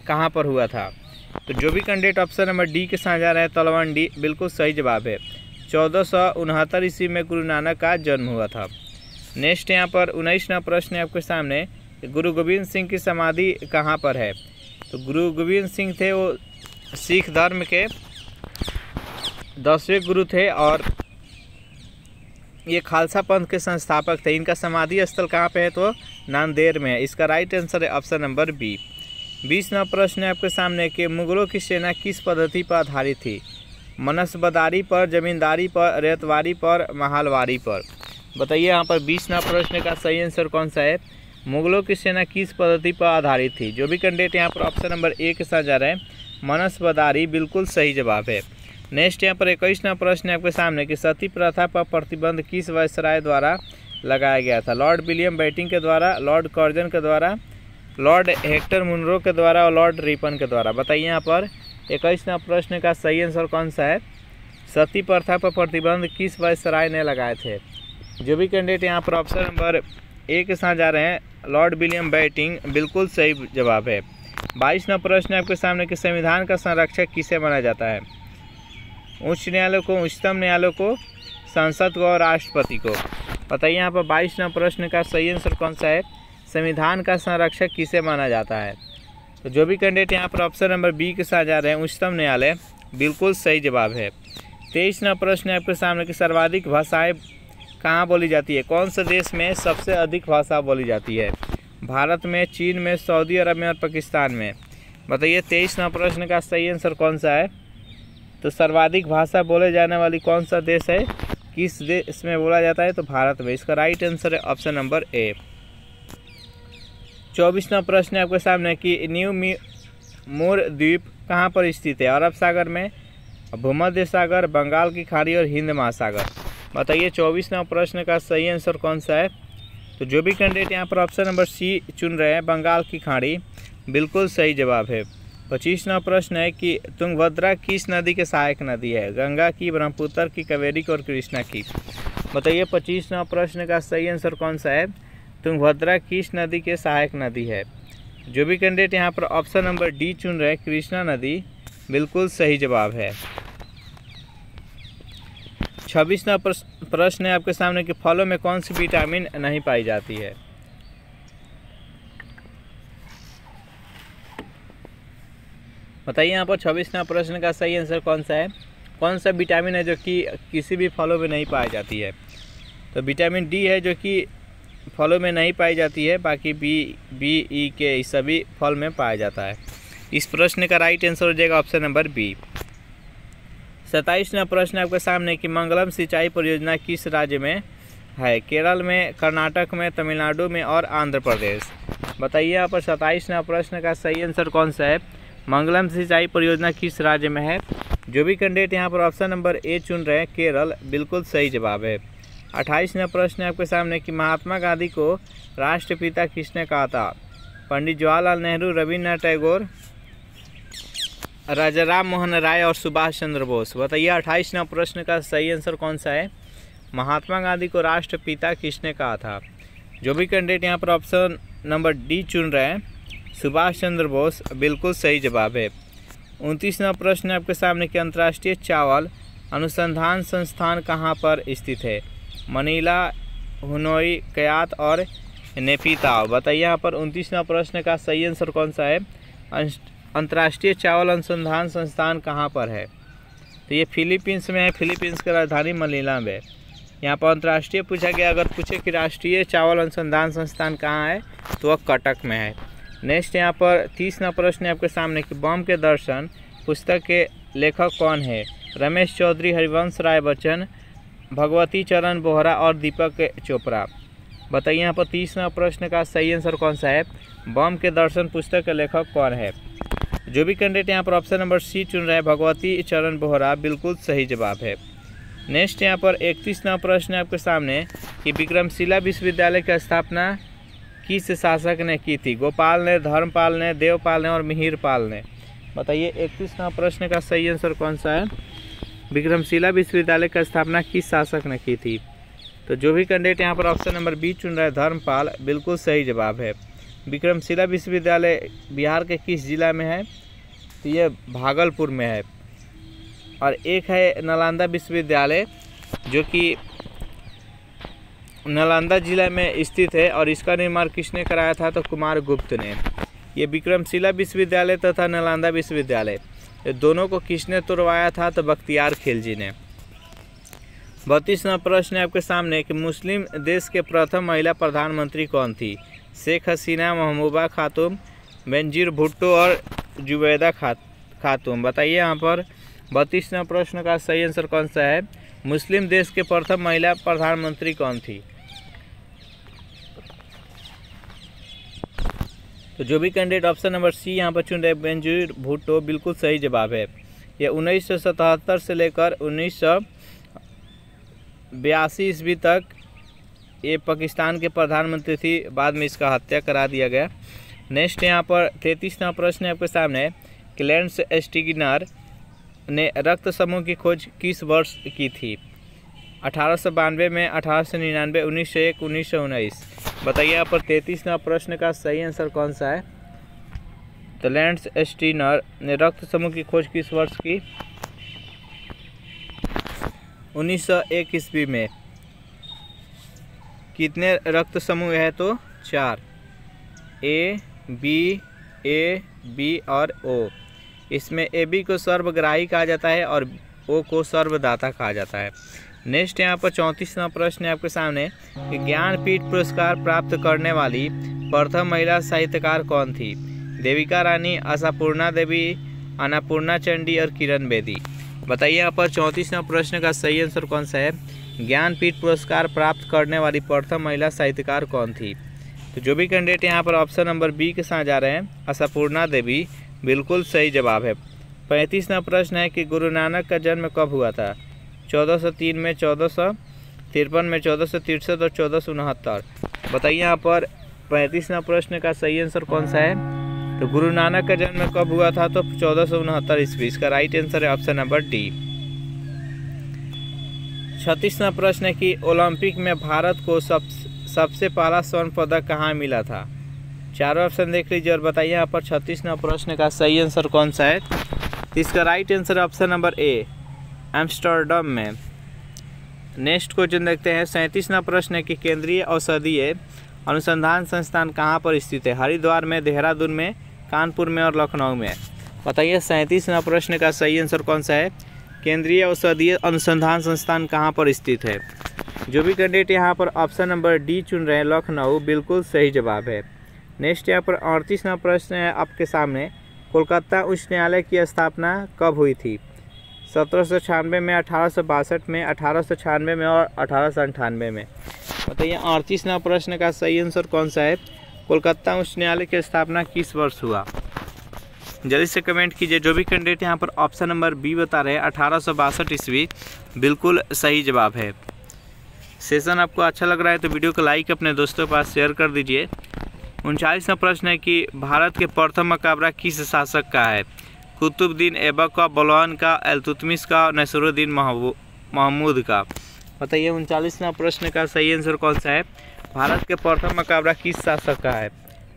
कहाँ पर हुआ था? तो जो भी कैंडिडेट ऑप्शन नंबर डी के साथ जा रहे हैं तलवंडी, बिल्कुल सही जवाब है। 1469 ईस्वी में गुरु नानक का जन्म हुआ था। नेक्स्ट यहाँ पर 19वां प्रश्न है आपके सामने, गुरु गोविंद सिंह की समाधि कहाँ पर है? तो गुरु गोविंद सिंह थे वो सिख धर्म के 10वें गुरु थे और ये खालसा पंथ के संस्थापक थे। इनका समाधि स्थल कहाँ पे है? तो नांदेड़ में है। इसका राइट आंसर है ऑप्शन नंबर बी। 20वां प्रश्न है आपके सामने कि मुगलों की सेना किस पद्धति पर आधारित थी? मनसबदारी पर, जमींदारी पर, रेतवारी पर, महालवारी पर। बताइए यहाँ पर 20वां प्रश्न का सही आंसर कौन सा है? मुगलों की सेना किस पद्धति पर आधारित थी? जो भी कैंडिडेट यहाँ पर ऑप्शन नंबर ए के साथ जा रहे हैं मनसबदारी, बिल्कुल सही जवाब है। नेक्स्ट यहाँ पर 21वां प्रश्न है आपके सामने कि सती प्रथा पर प्रतिबंध किस वायसराय द्वारा लगाया गया था? लॉर्ड विलियम बेंटिंक के द्वारा, लॉर्ड कर्जन के द्वारा, लॉर्ड हेक्टर मुनरो के द्वारा और लॉर्ड रिपन के द्वारा। बताइए यहाँ पर 21वां प्रश्न का सही आंसर कौन सा है? सती प्रथा पर प्रतिबंध किस वायसराय ने लगाए थे? जो भी कैंडिडेट यहाँ पर ऑप्शन नंबर ए के साथ जा रहे हैं लॉर्ड विलियम बेंटिंक, बिल्कुल सही जवाब है। 22वां प्रश्न आपके सामने कि संविधान का संरक्षक किसे माना जाता है? उच्च न्यायालय को, उच्चतम न्यायालय को, संसद को और राष्ट्रपति को। बताइए यहाँ पर 22वां प्रश्न का सही आंसर कौन सा है? संविधान का संरक्षक किसे माना जाता है? तो जो भी कैंडिडेट यहाँ पर ऑप्शन नंबर बी के साथ जा रहे हैं उच्चतम न्यायालय, बिल्कुल सही जवाब है। 23वां प्रश्न है आपके सामने कि सर्वाधिक भाषाएं कहाँ बोली जाती है? कौन से देश में सबसे अधिक भाषा बोली जाती है? भारत में, चीन में, सऊदी अरब में और पाकिस्तान में। बताइए 23वां प्रश्न का सही आंसर कौन सा है? तो सर्वाधिक भाषा बोले जाने वाली कौन सा देश है, किस देश में बोला जाता है? तो भारत में। इसका राइट आंसर है ऑप्शन नंबर ए। 24वां प्रश्न है आपके सामने कि न्यू मूर द्वीप कहाँ पर स्थित है? अरब सागर में, भूमध्य सागर, बंगाल की खाड़ी और हिंद महासागर। बताइए 24वां प्रश्न का सही आंसर कौन सा है? तो जो भी कैंडिडेट यहाँ पर ऑप्शन नंबर सी चुन रहे हैं, बंगाल की खाड़ी, बिल्कुल सही जवाब है। 25वां प्रश्न है कि तुंगभद्रा किस नदी के सहायक नदी है? गंगा की, ब्रह्मपुत्र की, कावेरी की और कृष्णा की। बताइए 25वां प्रश्न का सही आंसर कौन सा है? तुंगभद्रा किस नदी के सहायक नदी है? जो भी कैंडिडेट यहाँ पर ऑप्शन नंबर डी चुन रहे हैं, कृष्णा नदी, बिल्कुल सही जवाब है। 26वां प्रश्न है आपके सामने कि फलों में कौन सी विटामिन नहीं पाई जाती है? बताइए यहाँ पर 26वां प्रश्न का सही आंसर कौन सा है? कौन सा विटामिन है जो कि किसी भी फलों में नहीं पाई जाती है? तो विटामिन डी है जो कि फलों में नहीं पाई जाती है, बाकी बी ई के सभी फल में पाया जाता है। इस प्रश्न का राइट आंसर हो जाएगा ऑप्शन नंबर बी। 27वां प्रश्न आपके सामने कि मंगलम सिंचाई परियोजना किस राज्य में है? केरल में, कर्नाटक में, तमिलनाडु में और आंध्र प्रदेश। बताइए यहाँ पर 27वां प्रश्न का सही आंसर कौन सा है? मंगलम सिंचाई परियोजना किस राज्य में है? जो भी कैंडिडेट यहाँ पर ऑप्शन नंबर ए चुन रहे हैं, केरल, बिल्कुल सही जवाब है। 28वां प्रश्न है आपके सामने कि महात्मा गांधी को राष्ट्रपिता किसने कहा था? पंडित जवाहरलाल नेहरू, रविन्द्रनाथ टैगोर, राजा राम मोहन राय और सुभाष चंद्र बोस। बताइए 28वां प्रश्न का सही आंसर कौन सा है? महात्मा गांधी को राष्ट्रपिता किसने कहा था? जो भी कैंडिडेट यहाँ पर ऑप्शन नंबर डी चुन रहे हैं, सुभाष चंद्र बोस, बिल्कुल सही जवाब है। 29वां प्रश्न आपके सामने कि अंतर्राष्ट्रीय चावल अनुसंधान संस्थान कहाँ पर स्थित है? मनीला, हुनोई, कयात और नेपिताओ। बताइए यहाँ पर 29वां प्रश्न का सही आंसर कौन सा है? अंतर्राष्ट्रीय चावल अनुसंधान संस्थान कहाँ पर है? तो ये फिलीपींस में है, फिलीपींस की राजधानी मनीला में। यहाँ पर अंतर्राष्ट्रीय पूछा गया, अगर पूछे कि राष्ट्रीय चावल अनुसंधान संस्थान कहाँ है तो वह कटक में है। नेक्स्ट यहाँ पर 30वां प्रश्न है आपके सामने कि बम के दर्शन पुस्तक के लेखक कौन है? रमेश चौधरी, हरिवंश राय बच्चन, भगवती चरण बोहरा और दीपक चोपड़ा। बताइए यहाँ पर 30वां प्रश्न का सही आंसर कौन सा है? बम के दर्शन पुस्तक के लेखक कौन है? जो भी कैंडिडेट यहाँ पर ऑप्शन नंबर सी चुन रहे हैं, भगवती चरण बोहरा, बिल्कुल सही जवाब है। नेक्स्ट यहाँ पर 31वां प्रश्न है आपके सामने कि विक्रमशिला विश्वविद्यालय की स्थापना किस शासक ने की थी? गोपाल ने, धर्मपाल ने, देवपाल ने और मिहिरपाल ने। बताइए 31वां प्रश्न का सही आंसर कौन सा है? विक्रमशिला विश्वविद्यालय की स्थापना किस शासक ने की थी? तो जो भी कैंडिडेट यहाँ पर ऑप्शन नंबर बी चुन रहा है, धर्मपाल, बिल्कुल सही जवाब है। विक्रमशिला विश्वविद्यालय बिहार के किस जिला में है? तो ये भागलपुर में है। और एक है नालंदा विश्वविद्यालय जो कि नालंदा जिला में स्थित है और इसका निर्माण किसने कराया था? तो कुमार गुप्त ने। ये विक्रमशिला विश्वविद्यालय तथा नालंदा विश्वविद्यालय, ये दोनों को किसने तोड़वाया था? तो बख्तियार खिलजी ने। 32वां प्रश्न है आपके सामने कि मुस्लिम देश के प्रथम महिला प्रधानमंत्री कौन थी? शेख हसीना, महबूबा खातून, बेनजीर भुट्टो और जुबैदा खातून। बताइए यहाँ पर 32वां प्रश्न का सही आंसर कौन सा है? मुस्लिम देश के प्रथम महिला प्रधानमंत्री कौन थी? तो जो भी कैंडिडेट ऑप्शन नंबर सी यहाँ पर चुन रहे बेनजीर भुट्टो, बिल्कुल सही जवाब है। यह 1977 से लेकर 1982 ईस्वी तक ये पाकिस्तान के प्रधानमंत्री थी, बाद में इसका हत्या करा दिया गया। नेक्स्ट यहाँ पर 33वां प्रश्न है आपके सामने कि लेंस स्टिगनर ने रक्त समूह की खोज किस वर्ष की थी? 1892 में, 1899, 1901, 1919। बताइए यहाँ पर 33वां प्रश्न का सही आंसर कौन सा है? तो लेंस स्टिगनर ने रक्त समूह की खोज किस वर्ष की? 1901 ईस्वी में। कितने रक्त समूह है? तो 4, ए बी और ओ। इसमें ए बी को सर्वग्राही कहा जाता है और ओ को सर्वदाता कहा जाता है। नेक्स्ट यहाँ पर 34वां प्रश्न है आपके सामने कि ज्ञानपीठ पुरस्कार प्राप्त करने वाली प्रथम महिला साहित्यकार कौन थी? देविका रानी, आशापूर्णा देवी, अन्नपूर्णा चंडी और किरण बेदी। बताइए यहाँ पर 34वां प्रश्न का सही आंसर कौन सा है? ज्ञानपीठ पुरस्कार प्राप्त करने वाली प्रथम महिला साहित्यकार कौन थी? तो जो भी कैंडिडेट यहाँ पर ऑप्शन नंबर बी के साथ जा रहे हैं, आशापूर्णा देवी, बिल्कुल सही जवाब है। 35वां प्रश्न है कि गुरु नानक का जन्म कब हुआ था? 1403 में, 1453 में, 1463 और 1469। बताइए यहाँ पर 35वां प्रश्न का सही आंसर कौन सा है? तो गुरु नानक का जन्म कब हुआ था? तो 1469 ईस्वी। इसका राइट आंसर है ऑप्शन नंबर डी। 36वां प्रश्न है कि ओलंपिक में भारत को सबसे पहला स्वर्ण पदक कहाँ मिला था? चारों ऑप्शन देख लीजिए और बताइए यहाँ पर 36वां प्रश्न का सही आंसर कौन सा है? इसका right answer option number A, Amsterdam में। नेक्स्ट क्वेश्चन देखते हैं। 37वां प्रश्न है कि केंद्रीय औषधीय अनुसंधान संस्थान कहाँ पर स्थित है? हरिद्वार में, देहरादून में, कानपुर में और लखनऊ में। बताइए 37वां प्रश्न का सही आंसर कौन सा है? केंद्रीय औषधीय अनुसंधान संस्थान कहाँ पर स्थित है? जो भी कैंडिडेट यहाँ पर ऑप्शन नंबर डी चुन रहे हैं, लखनऊ, बिल्कुल सही जवाब है। नेक्स्ट यहाँ पर 38वां प्रश्न है आपके सामने, कोलकाता उच्च न्यायालय की स्थापना कब हुई थी? 1796 में, 1862 में, 1896 में और 1898 में। बताइए 38वां प्रश्न का सही आंसर कौन सा है? कोलकाता उच्च न्यायालय की स्थापना किस वर्ष हुआ? जल्दी से कमेंट कीजिए। जो भी कैंडिडेट यहाँ पर ऑप्शन नंबर बी बता रहे हैं, 1862 ईस्वी, बिल्कुल सही जवाब है। सेशन आपको अच्छा लग रहा है तो वीडियो को लाइक अपने दोस्तों के पास शेयर कर दीजिए। 39वां प्रश्न है कि भारत के प्रथम मकबरा किस शासक का है? कुतुबुद्दीन ऐबक का, बलवान का, इल्तुतमिश का, नसीरुद्दीन महमूद का। बताइए 39वां प्रश्न का सही आंसर कौन सा है? भारत के प्रथम मकबरा किस शासक का है?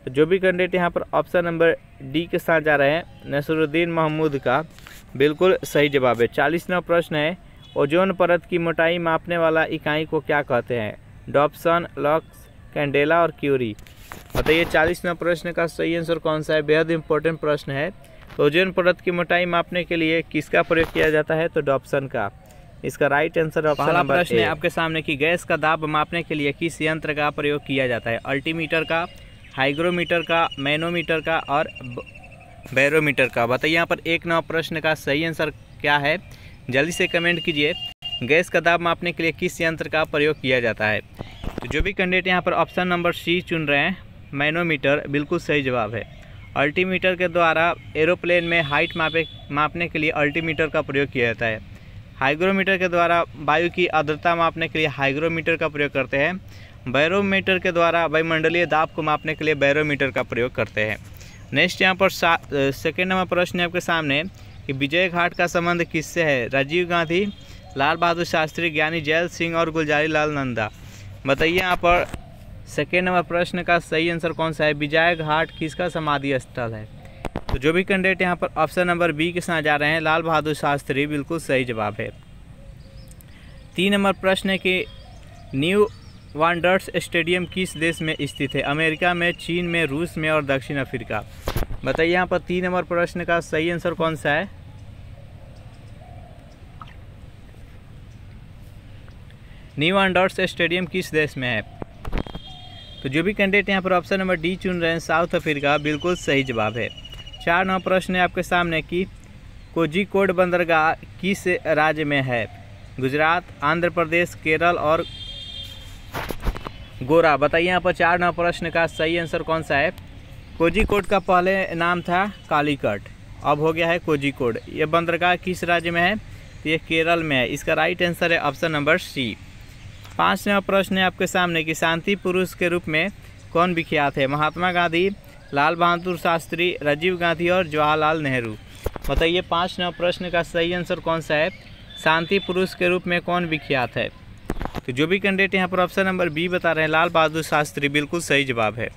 तो जो भी कैंडिडेट यहाँ पर ऑप्शन नंबर डी के साथ जा रहे हैं, नसीरुद्दीन महमूद का, बिल्कुल सही जवाब है। 40वां प्रश्न है, ओजोन परत की मोटाई मापने वाला इकाई को क्या कहते हैं? डॉप्सन, लक्स, कैंडेला और क्यूरी। बताइए 40वां प्रश्न का सही आंसर कौन सा है? बेहद इंपॉर्टेंट प्रश्न है। तो ओजोन परत की मोटाई मापने के लिए किसका प्रयोग किया जाता है? तो डॉप्सन का। इसका राइट आंसर ऑप्शन नंबर प्रश्न है आपके सामने कि गैस का दाब मापने के लिए किस यंत्र का प्रयोग किया जाता है? अल्टीमीटर का, हाइग्रोमीटर का, मैनोमीटर का और बैरोमीटर का। बताइए यहाँ पर 1 नंबर प्रश्न का सही आंसर क्या है? जल्दी से कमेंट कीजिए। गैस का दाब मापने के लिए किस यंत्र का प्रयोग किया जाता है? तो जो भी कैंडिडेट यहाँ पर ऑप्शन नंबर सी चुन रहे हैं, मैनोमीटर, बिल्कुल सही जवाब है। अल्टीमीटर के द्वारा एरोप्लेन में हाइट मापने के लिए अल्टीमीटर का प्रयोग किया जाता है। हाइग्रोमीटर के द्वारा वायु की आर्द्रता मापने के लिए हाइग्रोमीटर का प्रयोग करते हैं। बैरोमीटर के द्वारा वायुमंडलीय दाब को मापने के लिए बैरोमीटर का प्रयोग करते हैं। नेक्स्ट यहाँ पर सेकेंड नंबर प्रश्न है आपके सामने कि विजय घाट का संबंध किससे है? राजीव गांधी, लाल बहादुर शास्त्री, ज्ञानी जैल सिंह और गुलजारी लाल नंदा। बताइए यहाँ पर सेकेंड नंबर प्रश्न का सही आंसर कौन सा है? विजय घाट किसका समाधि स्थल है? तो जो भी कैंडिडेट यहाँ पर ऑप्शन नंबर बी के साथ जा रहे हैं, लाल बहादुर शास्त्री, बिल्कुल सही जवाब है। 3 नंबर प्रश्न है कि न्यू वांडर्स स्टेडियम किस देश में स्थित है? अमेरिका में, चीन में, रूस में और दक्षिण अफ्रीका। बताइए यहाँ पर 3 नंबर प्रश्न का सही आंसर कौन सा है? न्यू वांडर्स स्टेडियम किस देश में है? तो जो भी कैंडिडेट यहाँ पर ऑप्शन नंबर डी चुन रहे हैं, साउथ अफ्रीका, बिल्कुल सही जवाब है। 4 नंबर प्रश्न है आपके सामने कि कोझिकोड बंदरगाह किस राज्य में है? गुजरात, आंध्र प्रदेश, केरल और गोवा। बताइए यहाँ पर 4 नंबर प्रश्न का सही आंसर कौन सा है? कोझिकोड का पहले नाम था कालीकट, अब हो गया है कोझिकोड। ये बंदरगाह किस राज्य में है? तो ये केरल में है। इसका राइट आंसर है ऑप्शन नंबर सी। 5 नंबर प्रश्न है आपके सामने कि शांति पुरुष के रूप में कौन विख्यात है? महात्मा गांधी, लाल बहादुर शास्त्री, राजीव गांधी और जवाहरलाल नेहरू। बताइए 5 नंबर प्रश्न का सही आंसर कौन सा है? शांति पुरुष के रूप में कौन विख्यात है? तो जो भी कैंडिडेट यहाँ पर ऑप्शन नंबर बी बता रहे हैं, लाल बहादुर शास्त्री, बिल्कुल सही जवाब है।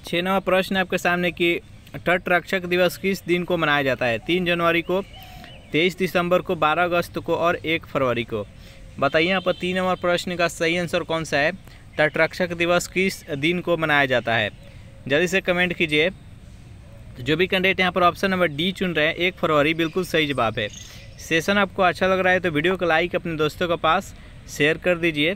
6 नंबर प्रश्न है आपके सामने कि तट रक्षक दिवस किस दिन को मनाया जाता है? 3 जनवरी को, 23 दिसंबर को, 12 अगस्त को और 1 फरवरी को। बताइए यहाँ पर 3 नंबर प्रश्न का सही आंसर कौन सा है। तटरक्षक दिवस किस दिन को मनाया जाता है, जल्दी से कमेंट कीजिए। जो भी कैंडिडेट यहाँ पर ऑप्शन नंबर डी चुन रहे हैं 1 फरवरी बिल्कुल सही जवाब है। सेशन आपको अच्छा लग रहा है तो वीडियो को लाइक अपने दोस्तों के पास शेयर कर दीजिए।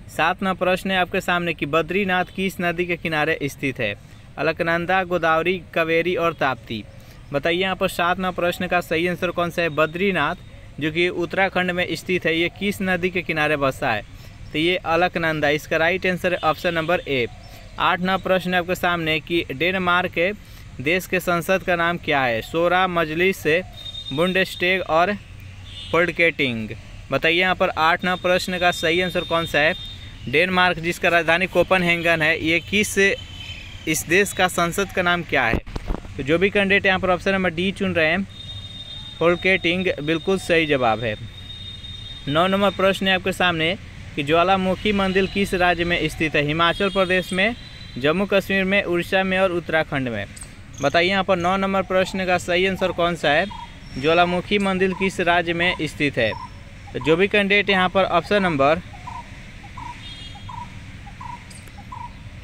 7 नंबर प्रश्न है आपके सामने कि बद्रीनाथ किस नदी के किनारे स्थित है। अलकनंदा, गोदावरी, कावेरी और ताप्ती। बताइए यहाँ पर 7 नंबर प्रश्न का सही आंसर कौन सा है। बद्रीनाथ जो कि उत्तराखंड में स्थित है, ये किस नदी के किनारे बसा है, तो ये अलकनंदा। इसका राइट आंसर है ऑप्शन नंबर ए। 8 नंबर प्रश्न है आपके सामने कि डेनमार्क के देश के संसद का नाम क्या है। सोरा, मजलिस, बुंडेस्टेग और फोल्डकेटिंग। बताइए यहाँ पर 8 नंबर प्रश्न का सही आंसर कौन सा है। डेनमार्क जिसका राजधानी कोपनहेगन है, ये किस इस देश का संसद का नाम क्या है। तो जो भी कैंडिडेट यहाँ पर ऑप्शन नंबर डी चुन रहे हैं फोल्डकेटिंग बिल्कुल सही जवाब है। 9 नंबर प्रश्न है आपके सामने कि ज्वालामुखी मंदिर किस राज्य में स्थित है। हिमाचल प्रदेश में, जम्मू कश्मीर में, उड़ीसा में और उत्तराखंड में। बताइए यहाँ पर 9 नंबर प्रश्न का सही आंसर कौन सा है। ज्वालामुखी मंदिर किस राज्य में स्थित है। तो जो भी कैंडिडेट यहाँ पर ऑप्शन नंबर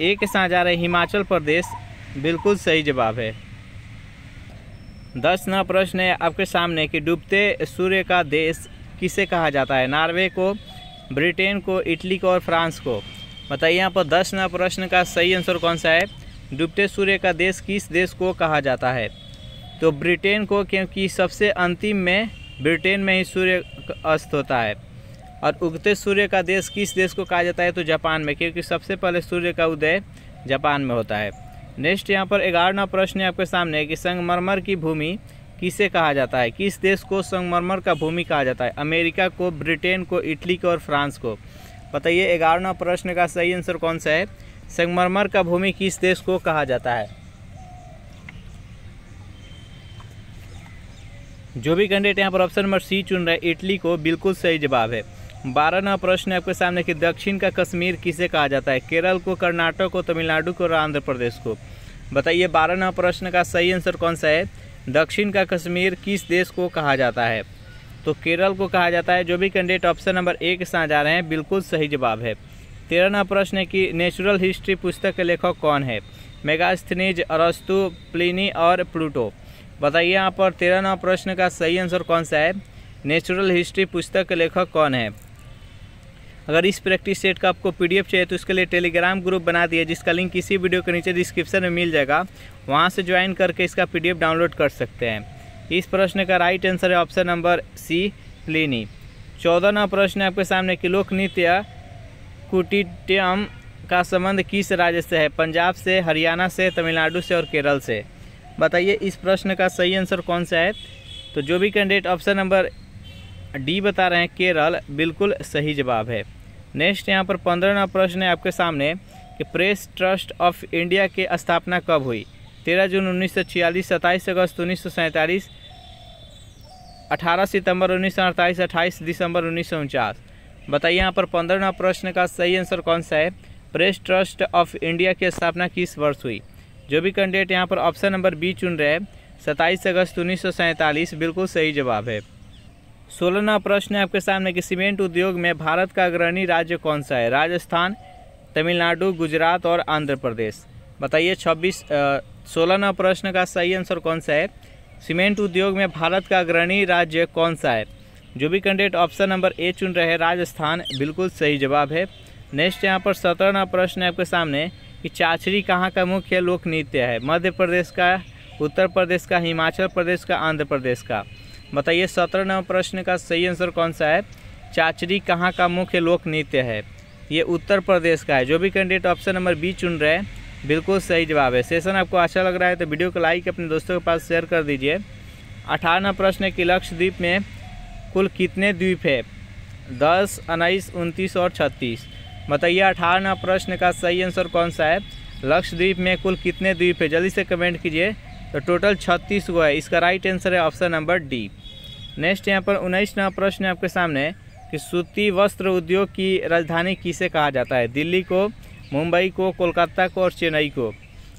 ए के साथ जा रहे हिमाचल प्रदेश बिल्कुल सही जवाब है। 10 नंबर प्रश्न है आपके सामने कि डूबते सूर्य का देश किसे कहा जाता है। नॉर्वे को, ब्रिटेन को, इटली को और फ्रांस को। बताइए यहाँ पर 10 नंबर प्रश्न का सही आंसर कौन सा है। डूबते सूर्य का देश किस देश को कहा जाता है। तो ब्रिटेन को, क्योंकि सबसे अंतिम में ब्रिटेन में ही सूर्य अस्त होता है। और उगते सूर्य का देश किस देश को कहा जाता है, तो जापान में, क्योंकि सबसे पहले सूर्य का उदय जापान में होता है। नेक्स्ट यहाँ पर 11वां प्रश्न है आपके सामने कि संगमरमर की भूमि किसे कहा जाता है। किस देश को संगमरमर का भूमि कहा जाता है। अमेरिका को, ब्रिटेन को, इटली को और फ्रांस को। बताइए 11वां प्रश्न का सही आंसर कौन सा है। संगमरमर का भूमि किस देश को कहा जाता है। जो भी कैंडिडेट यहाँ पर ऑप्शन नंबर सी चुन रहे हैं इटली को, बिल्कुल सही जवाब है। 12वां प्रश्न है आपके सामने कि दक्षिण का कश्मीर किसे कहा जाता है। केरल को, कर्नाटक को, तमिलनाडु को और आंध्र प्रदेश को। बताइए 12वां प्रश्न का सही आंसर कौन सा है। दक्षिण का कश्मीर किस देश को कहा जाता है, तो केरल को कहा जाता है। जो भी कैंडिडेट ऑप्शन नंबर ए के साथ जा रहे हैं बिल्कुल सही जवाब है। 13वां प्रश्न है कि नेचुरल हिस्ट्री पुस्तक के लेखक कौन है। मेगास्थनीज, अरस्तु, प्लिनी और प्लूटो। बताइए यहाँ पर 13वां प्रश्न का सही आंसर कौन सा है। नेचुरल हिस्ट्री पुस्तक के लेखक कौन है। अगर इस प्रैक्टिस सेट का आपको पीडीएफ चाहिए तो इसके लिए टेलीग्राम ग्रुप बना दिया, जिसका लिंक इसी वीडियो के नीचे डिस्क्रिप्शन में मिल जाएगा। वहां से ज्वाइन करके इसका पीडीएफ डाउनलोड कर सकते हैं। इस प्रश्न का राइट आंसर है ऑप्शन नंबर सी, प्लिनी। 14वां प्रश्न है आपके सामने कि लोक नृत्य कुटिट्यम का संबंध किस राज्य से है। पंजाब से, हरियाणा से, तमिलनाडु से और केरल से। बताइए इस प्रश्न का सही आंसर कौन सा है। तो जो भी कैंडिडेट ऑप्शन नंबर डी बता रहे हैं केरल, बिल्कुल सही जवाब है। नेक्स्ट यहाँ पर 15वां प्रश्न है आपके सामने कि प्रेस ट्रस्ट ऑफ इंडिया की स्थापना कब हुई। 13 जून 1946, 27 अगस्त 1947, 18 सितंबर 1948, 28 दिसंबर 1949। बताइए यहाँ पर 15वां प्रश्न का सही आंसर कौन सा है। प्रेस ट्रस्ट ऑफ इंडिया की स्थापना किस वर्ष हुई। जो भी कैंडिडेट यहाँ पर ऑप्शन नंबर बी चुन रहे हैं 27 अगस्त 1947, बिल्कुल सही जवाब है। 16वां प्रश्न है आपके सामने कि सीमेंट उद्योग में भारत का अग्रणी राज्य कौन सा है। राजस्थान, तमिलनाडु, गुजरात और आंध्र प्रदेश। बताइए 16वां प्रश्न का सही आंसर कौन सा है। सीमेंट उद्योग में भारत का अग्रणी राज्य कौन सा है। जो भी कैंडिडेट ऑप्शन नंबर ए चुन रहे हैं राजस्थान, बिल्कुल सही जवाब है। नेक्स्ट यहाँ पर 17वां प्रश्न है आपके सामने कि चाचरी कहाँ का मुख्य लोक नृत्य है। मध्य प्रदेश का, उत्तर प्रदेश का, हिमाचल प्रदेश का, आंध्र प्रदेश का। बताइए 17वां प्रश्न का सही आंसर कौन सा है। चाचरी कहाँ का मुख्य लोक नृत्य है। ये उत्तर प्रदेश का है। जो भी कैंडिडेट ऑप्शन नंबर बी चुन रहे हैं बिल्कुल सही जवाब है। सेशन आपको अच्छा लग रहा है तो वीडियो को लाइक अपने दोस्तों के पास शेयर कर दीजिए। 18वां प्रश्न है कि लक्षद्वीप में कुल कितने द्वीप है। 10, 19, 29 और 36। बताइए 18वां प्रश्न का सही आंसर कौन सा है। लक्षद्वीप में कुल कितने द्वीप है, जल्दी से कमेंट कीजिए। तो टोटल 36 गो है। इसका राइट आंसर है ऑप्शन नंबर डी। नेक्स्ट यहाँ पर 19वां प्रश्न है आपके सामने कि सूती वस्त्र उद्योग की राजधानी किसे कहा जाता है। दिल्ली को, मुंबई को, कोलकाता को और चेन्नई को।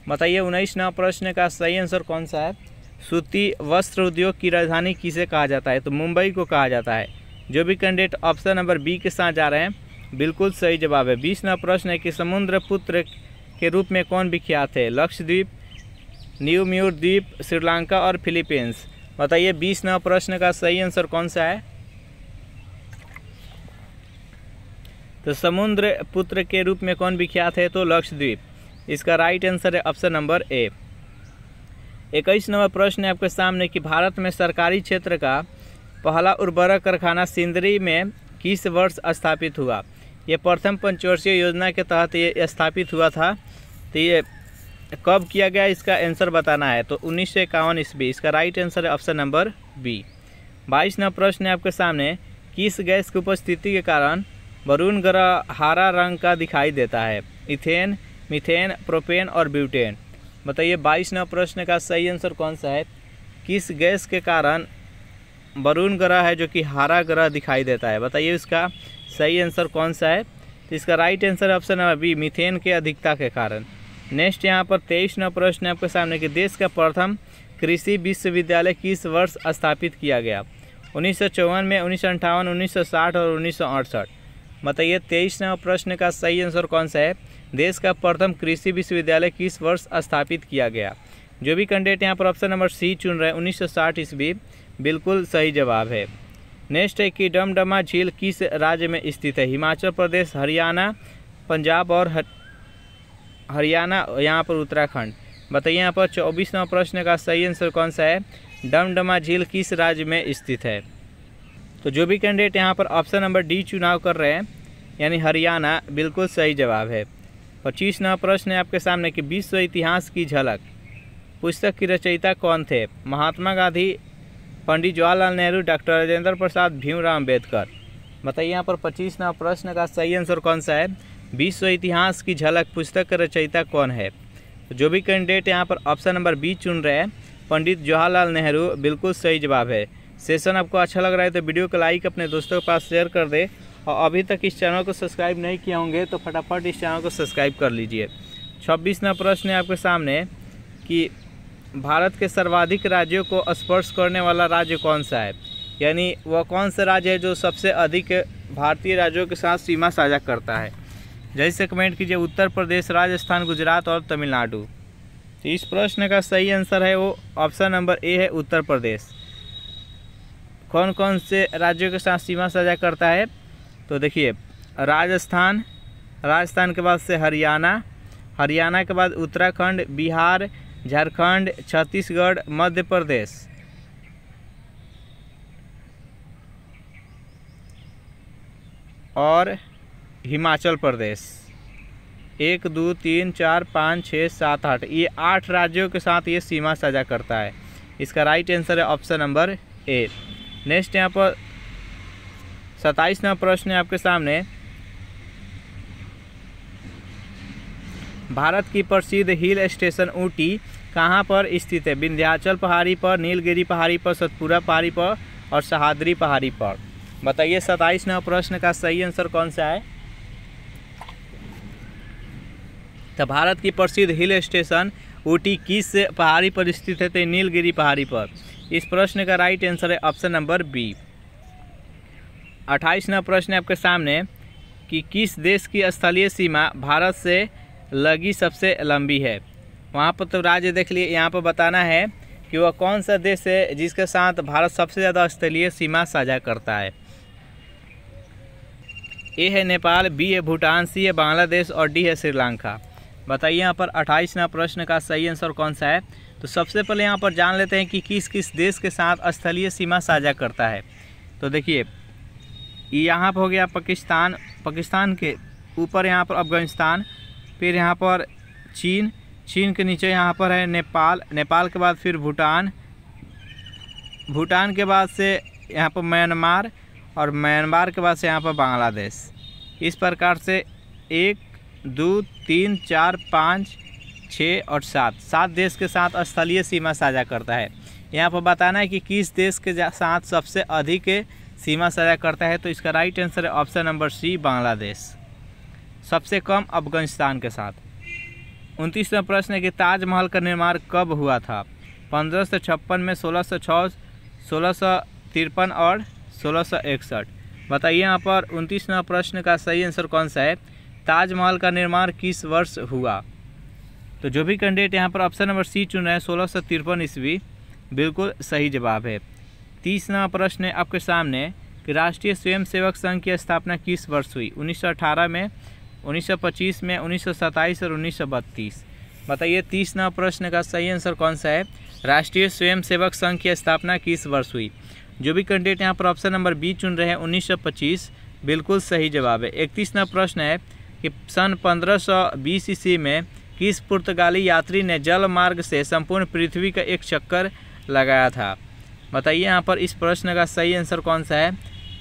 बताइए 19वां प्रश्न का सही आंसर कौन सा है। सूती वस्त्र उद्योग की राजधानी किसे कहा जाता है। तो मुंबई को कहा जाता है। जो भी कैंडिडेट ऑप्शन नंबर बी के साथ जा रहे हैं बिल्कुल सही जवाब है। 20वां प्रश्न है कि समुद्र पुत्र के रूप में कौन विख्यात है? लक्षद्वीप, न्यू म्यूर द्वीप, श्रीलंका और फिलीपींस। बताइए 20वां प्रश्न का सही आंसर कौन सा है? तो समुद्र पुत्र के रूप में कौन विख्यात है? तो लक्षद्वीप। इसका राइट आंसर है ऑप्शन नंबर ए। 21वां प्रश्न है आपके सामने कि भारत में सरकारी क्षेत्र का पहला उर्वरक कारखाना सिंदरी में किस वर्ष स्थापित हुआ? ये प्रथम पंचवर्षीय योजना के तहत ये स्थापित हुआ था। तो ये कब किया गया, इसका आंसर बताना है। तो 1951 ईस्वी। इसका राइट आंसर है ऑप्शन नंबर बी। 22वां प्रश्न है आपके सामने, किस गैस की उपस्थिति के कारण वरुण ग्रह हरा रंग का दिखाई देता है? इथेन, मीथेन, प्रोपेन और ब्यूटेन। बताइए 22वां प्रश्न का सही आंसर कौन सा है? किस गैस के कारण वरुण ग्रह है जो कि हरा ग्रह दिखाई देता है? बताइए इसका सही आंसर कौन सा है? तो इसका right answer option number B, methane के अधिकता के कारण। नेक्स्ट यहाँ पर 23वां प्रश्न है आपके सामने कि देश का प्रथम कृषि विश्वविद्यालय किस वर्ष स्थापित किया गया? 1954 में, 1958, 1960 और 1968। बताइए 23वां प्रश्न का सही आंसर कौन सा है? देश का प्रथम कृषि विश्वविद्यालय किस वर्ष स्थापित किया गया? जो भी कैंडिडेट यहाँ पर ऑप्शन नंबर सी चुन रहे हैं 1960 ईस्वी बिल्कुल सही जवाब है। नेक्स्ट है कि डमडमा झील किस राज्य में स्थित है? हिमाचल प्रदेश, हरियाणा, पंजाब और हरियाणा, यहाँ पर उत्तराखंड। बताइए यहाँ पर 24वां प्रश्न का सही आंसर कौन सा है? डमडमा झील किस राज्य में स्थित है? तो जो भी कैंडिडेट यहाँ पर ऑप्शन नंबर डी चुनाव कर रहे हैं यानी हरियाणा, बिल्कुल सही जवाब है। 25वां प्रश्न है आपके सामने कि विश्व इतिहास की झलक पुस्तक की रचयिता कौन थे? महात्मा गांधी, पंडित जवाहरलाल नेहरू, डॉक्टर राजेंद्र प्रसाद, भीमराव अम्बेडकर। बताइए यहाँ पर 25वां प्रश्न का सही आंसर कौन सा है? विश्व इतिहास की झलक पुस्तक का रचयिता कौन है? तो जो भी कैंडिडेट यहाँ पर ऑप्शन नंबर बी चुन रहे हैं पंडित जवाहरलाल नेहरू, बिल्कुल सही जवाब है। सेशन आपको अच्छा लग रहा है तो वीडियो को लाइक अपने दोस्तों के पास शेयर कर दे, और अभी तक इस चैनल को सब्सक्राइब नहीं किए होंगे तो फटाफट इस चैनल को सब्सक्राइब कर लीजिए। 26वां प्रश्न है आपके सामने कि भारत के सर्वाधिक राज्यों को स्पर्श करने वाला राज्य कौन सा है? यानी वह कौन सा राज्य है जो सबसे अधिक भारतीय राज्यों के साथ सीमा साझा करता है? जैसे कमेंट कीजिए उत्तर प्रदेश, राजस्थान, गुजरात और तमिलनाडु। तो इस प्रश्न का सही आंसर है वो ऑप्शन नंबर ए है, उत्तर प्रदेश। कौन कौन से राज्यों के साथ सीमा साझा करता है? तो देखिए राजस्थान, राजस्थान के बाद से हरियाणा, हरियाणा के बाद उत्तराखंड, बिहार, झारखंड, छत्तीसगढ़, मध्य प्रदेश। और हिमाचल प्रदेश। 1, 2, 3, 4, 5, 6, 7, 8 ये 8 राज्यों के साथ ये सीमा साझा करता है। इसका राइट आंसर है ऑप्शन नंबर ए। नेक्स्ट यहाँ पर 27वां प्रश्न है आपके सामने, भारत की प्रसिद्ध हिल स्टेशन ऊटी कहाँ पर स्थित है? विंध्याचल पहाड़ी पर, नीलगिरी पहाड़ी पर, सतपुरा पहाड़ी पर और सह्याद्री पहाड़ी पर। बताइए 27वां प्रश्न का सही आंसर कौन सा है? तो भारत की प्रसिद्ध हिल स्टेशन ऊटी किस पहाड़ी पर स्थित है? तो नीलगिरी पहाड़ी पर। इस प्रश्न का राइट आंसर है ऑप्शन नंबर बी। 28वां प्रश्न है आपके सामने कि किस देश की स्थलीय सीमा भारत से लगी सबसे लंबी है? वहाँ पर तो राज्य देख लिए, यहाँ पर बताना है कि वह कौन सा देश है जिसके साथ भारत सबसे ज़्यादा स्थलीय सीमा साझा करता है। ए है नेपाल, बी है भूटान, सी है बांग्लादेश और डी है श्रीलंका। बताइए यहाँ पर 28वां प्रश्न का सही आंसर कौन सा है? तो सबसे पहले यहाँ पर जान लेते हैं कि किस किस देश के साथ स्थलीय सीमा साझा करता है। तो देखिए यहाँ पर हो गया पाकिस्तान, पाकिस्तान के ऊपर यहाँ पर अफगानिस्तान, फिर यहाँ पर चीन, चीन के नीचे यहाँ पर है नेपाल, नेपाल के बाद फिर भूटान, भूटान के बाद से यहाँ पर म्यांमार और म्यांमार के बाद से यहाँ पर बांग्लादेश। इस प्रकार से 1, 2, 3, 4, 5, 6 और 7 देश के साथ स्थलीय सीमा साझा करता है। यहाँ पर बताना है कि किस देश के साथ सबसे अधिक सीमा साझा करता है। तो इसका राइट आंसर है ऑप्शन नंबर सी, बांग्लादेश। सबसे कम अफगानिस्तान के साथ। 29वां प्रश्न है कि ताजमहल का निर्माण कब हुआ था? 1556 में, 1606, 1653 और 1661। बताइए यहाँ पर 29वां प्रश्न का सही आंसर कौन सा है? ताजमहल का निर्माण किस वर्ष हुआ? तो जो भी कैंडिडेट यहाँ पर ऑप्शन नंबर सी चुन रहे हैं 1653 ईस्वी बिल्कुल सही जवाब है। 30वां प्रश्न है आपके सामने कि राष्ट्रीय स्वयंसेवक संघ की स्थापना किस वर्ष हुई? 1918 में, 1925 में, 1927 और 1932। बताइए 30वां प्रश्न का सही आंसर कौन सा है? राष्ट्रीय स्वयंसेवक संघ की स्थापना किस वर्ष हुई? जो भी कैंडिडेट यहाँ पर ऑप्शन नंबर बी चुन रहे हैं 1925 बिल्कुल सही जवाब है। 31वां प्रश्न है कि सन 1520 ईस्वी में किस पुर्तगाली यात्री ने जल मार्ग से संपूर्ण पृथ्वी का एक चक्कर लगाया था? बताइए यहाँ पर इस प्रश्न का सही आंसर कौन सा है?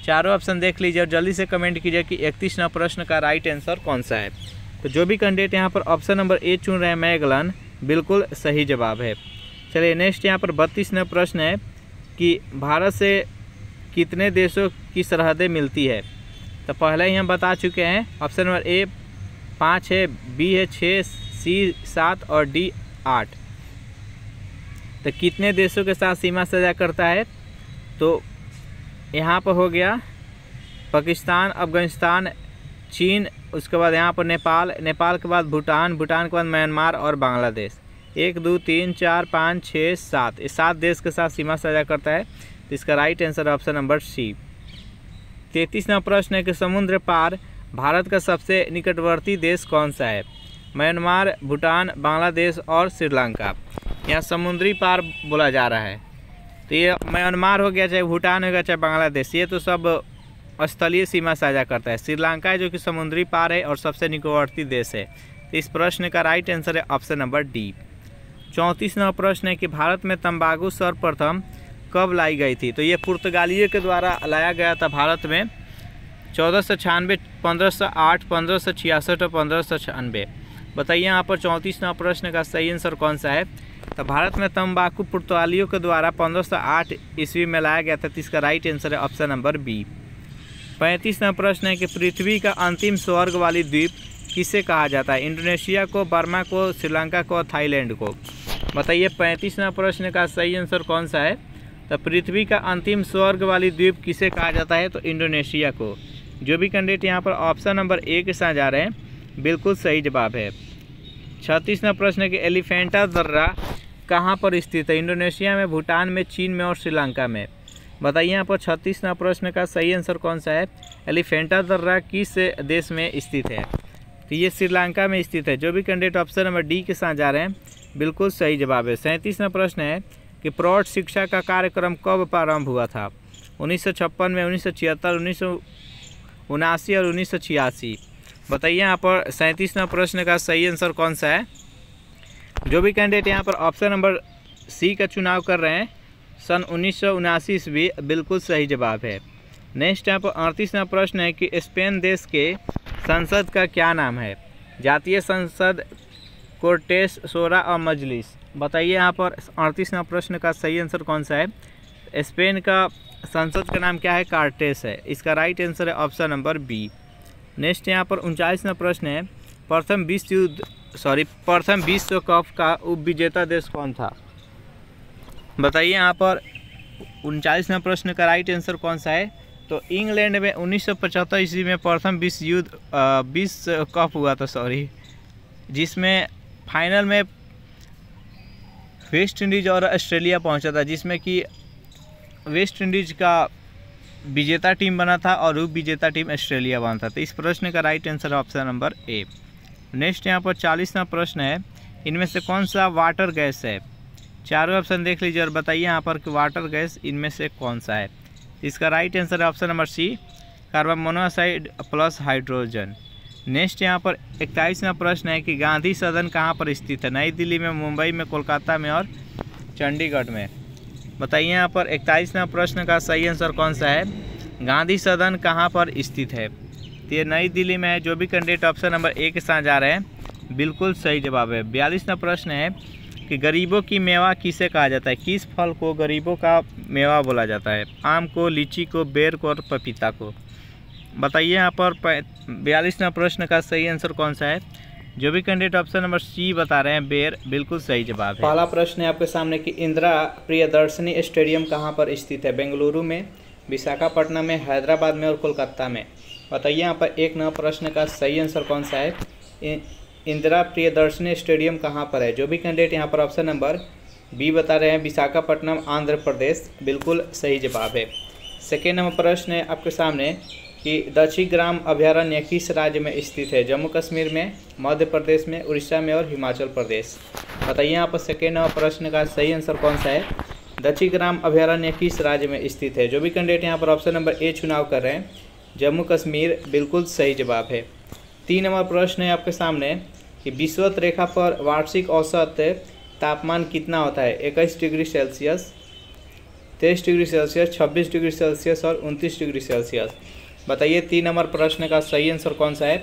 चारों ऑप्शन देख लीजिए और जल्दी से कमेंट कीजिए कि 31वां प्रश्न का राइट आंसर कौन सा है। तो जो भी कैंडिडेट यहाँ पर ऑप्शन नंबर ए चुन रहे हैं मैगलन बिल्कुल सही जवाब है। चलिए नेक्स्ट यहाँ पर 32वां प्रश्न है कि भारत से कितने देशों की सरहदें मिलती है? तो पहले ही हम बता चुके हैं। ऑप्शन नंबर ए 5 है, बी है 6, सी 7 और डी 8। तो कितने देशों के साथ सीमा साझा करता है? तो यहाँ पर हो गया पाकिस्तान, अफगानिस्तान, चीन, उसके बाद यहाँ पर नेपाल, नेपाल के बाद भूटान, भूटान के बाद म्यांमार और बांग्लादेश। 1 2 3 4 5 6 7 ये 7 देश के साथ सीमा साझा करता है। तो इसका right answer option number C. 33वां प्रश्न है कि समुद्र पार भारत का सबसे निकटवर्ती देश कौन सा है? म्यांमार, भूटान, बांग्लादेश और श्रीलंका। यहाँ समुद्री पार बोला जा रहा है तो ये म्यांमार हो गया, चाहे भूटान हो गया, चाहे बांग्लादेश, ये तो सब स्थलीय सीमा साझा करता है। श्रीलंका है जो कि समुद्री पार है और सबसे निकटवर्ती देश है। तो इस प्रश्न का राइट आंसर है ऑप्शन नंबर डी। 34वां प्रश्न है कि भारत में तंबाकू सर्वप्रथम कब लाई गई थी? तो ये पुर्तगालियों के द्वारा लाया गया था भारत में 1496, 1508, 1566 और 1596। बताइए यहाँ पर 34वां प्रश्न का सही आंसर कौन सा है? तो भारत में तंबाकू पुर्तगालियों के द्वारा 1508 ईस्वी में लाया गया था। तो इसका राइट आंसर है ऑप्शन नंबर बी। 35वां प्रश्न है कि पृथ्वी का अंतिम स्वर्ग वाली द्वीप किसे कहा जाता है? इंडोनेशिया को, बर्मा को, श्रीलंका को, थाईलैंड को। बताइए 35वां प्रश्न का सही आंसर कौन सा है? तो पृथ्वी का अंतिम स्वर्ग वाली द्वीप किसे कहा जाता है? तो इंडोनेशिया को। जो भी कैंडिडेट यहाँ पर ऑप्शन नंबर ए के साथ जा रहे हैं बिल्कुल सही जवाब है। 36वां प्रश्न है कि एलिफेंटा दर्रा कहाँ पर स्थित है? इंडोनेशिया में, भूटान में, चीन में और श्रीलंका में। बताइए यहाँ पर 36वां प्रश्न का सही आंसर कौन सा है? एलिफेंटा दर्रा किस देश में स्थित है? तो ये श्रीलंका में स्थित है। जो भी कैंडिडेट ऑप्शन नंबर डी के साथ जा रहे हैं बिल्कुल सही जवाब है। 37वां प्रश्न है कि प्रौढ़ शिक्षा का कार्यक्रम कब प्रारंभ हुआ था? 1956 में, 1976, 1979 और 1986। बताइए यहाँ पर 37वां प्रश्न का सही आंसर कौन सा है? जो भी कैंडिडेट यहाँ पर ऑप्शन नंबर सी का चुनाव कर रहे हैं सन 1979 ईस्वी बिल्कुल सही जवाब है। नेक्स्ट यहाँ पर 38वां प्रश्न है कि स्पेन देश के संसद का क्या नाम है? जातीय संसद, कोर्टेस, शोरा और मजलिस। बताइए यहाँ पर 38वां प्रश्न का सही आंसर कौन सा है? स्पेन का संसद का नाम क्या है? कार्टेस है। इसका राइट आंसर है ऑप्शन नंबर बी। नेक्स्ट यहाँ पर 39वां प्रश्न है प्रथम विश्व कप का उपविजेता देश कौन था? बताइए यहाँ पर 39वां प्रश्न का राइट आंसर कौन सा है? तो इंग्लैंड में 1975 ईस्वी में प्रथम विश्व कप हुआ था, जिसमें फाइनल में वेस्ट इंडीज़ और ऑस्ट्रेलिया पहुंचा था, जिसमें कि वेस्ट इंडीज़ का विजेता टीम बना था और उप विजेता टीम ऑस्ट्रेलिया बना था। तो इस प्रश्न का right answer option number A. Next यहाँ पर 40वां प्रश्न है इनमें से कौन सा वाटर गैस है? चारों ऑप्शन देख लीजिए और बताइए यहाँ पर कि वाटर गैस इनमें से कौन सा है? इसका राइट आंसर है option number C, carbon monoxide plus hydrogen. Next यहाँ पर 41वां प्रश्न है कि गांधी सदन कहाँ पर स्थित है? नई दिल्ली में, मुंबई में, कोलकाता में और चंडीगढ़ में। बताइए यहाँ पर 41वां प्रश्न का सही आंसर कौन सा है? गांधी सदन कहाँ पर स्थित है? तो ये नई दिल्ली में है। जो भी कैंडिडेट ऑप्शन नंबर ए के साथ जा रहे हैं बिल्कुल सही जवाब है। 42वां प्रश्न है कि गरीबों की मेवा किसे कहा जाता है? किस फल को गरीबों का मेवा बोला जाता है? आम को, लीची को, बेर को और पपीता को। बताइए यहाँ पर 42वां प्रश्न का सही आंसर कौन सा है? जो भी कैंडिडेट ऑप्शन नंबर सी बता रहे हैं बेर बिल्कुल सही जवाब है। पहला प्रश्न है आपके सामने कि इंदिरा प्रियदर्शनी स्टेडियम कहाँ पर स्थित है? बेंगलुरु में, विशाखापट्टनम में, हैदराबाद में और कोलकाता में। बताइए यहाँ पर एक नंबर प्रश्न का सही आंसर कौन सा है। इंदिरा प्रियदर्शनी स्टेडियम कहाँ पर है। जो भी कैंडिडेट यहाँ पर ऑप्शन नंबर बी बता रहे हैं विशाखापट्टनम आंध्र प्रदेश, बिल्कुल सही जवाब है। सेकेंड नंबर प्रश्न है आपके सामने कि दक्षी ग्राम अभयारण्य किस राज्य में स्थित है। जम्मू कश्मीर में, मध्य प्रदेश में, उड़ीसा में और हिमाचल प्रदेश। बताइए यहाँ पर सेकेंड नंबर प्रश्न का सही आंसर कौन सा है। दक्षी ग्राम अभयारण्य किस राज्य में स्थित है। जो भी कैंडिडेट यहाँ पर ऑप्शन नंबर ए चुनाव कर रहे हैं जम्मू कश्मीर, बिल्कुल सही जवाब है। 3 नंबर प्रश्न है आपके सामने कि विषुवत रेखा पर वार्षिक औसत तापमान कितना होता है। 21 degree Celsius, 23 degree Celsius, 26 degree Celsius और 29 डिग्री सेल्सियस। बताइए 3 नंबर प्रश्न का सही आंसर कौन सा है।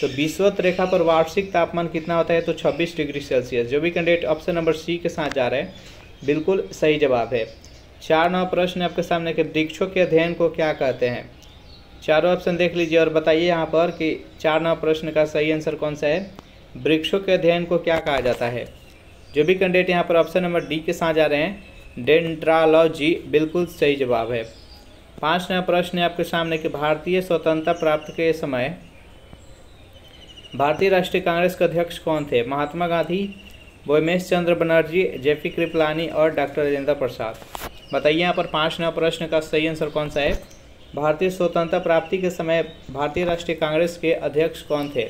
तो विषुवत रेखा पर वार्षिक तापमान कितना होता है, तो 26 डिग्री सेल्सियस। जो भी कैंडिडेट ऑप्शन नंबर सी के साथ जा रहे हैं बिल्कुल सही जवाब है। 4 नंबर प्रश्न आपके सामने कि वृक्षों के अध्ययन को क्या कहते हैं। चारों ऑप्शन देख लीजिए और बताइए यहाँ पर कि 4 नंबर प्रश्न का सही आंसर कौन सा है। वृक्षों के अध्ययन को क्या कहा जाता है। जो भी कैंडिडेट यहाँ पर ऑप्शन नंबर डी के साथ जा रहे हैं डेंड्रालॉजी, बिल्कुल सही जवाब है। 5 नंबर प्रश्न है आपके सामने कि भारतीय स्वतंत्रता प्राप्ति के समय भारतीय राष्ट्रीय कांग्रेस के अध्यक्ष कौन थे। महात्मा गांधी, बोयमेश चंद्र बनर्जी, जेपी कृपलानी और डॉक्टर राजेंद्र प्रसाद। बताइए यहाँ पर 5 नंबर प्रश्न का सही आंसर कौन सा है। भारतीय स्वतंत्रता प्राप्ति के समय भारतीय राष्ट्रीय कांग्रेस के अध्यक्ष कौन थे।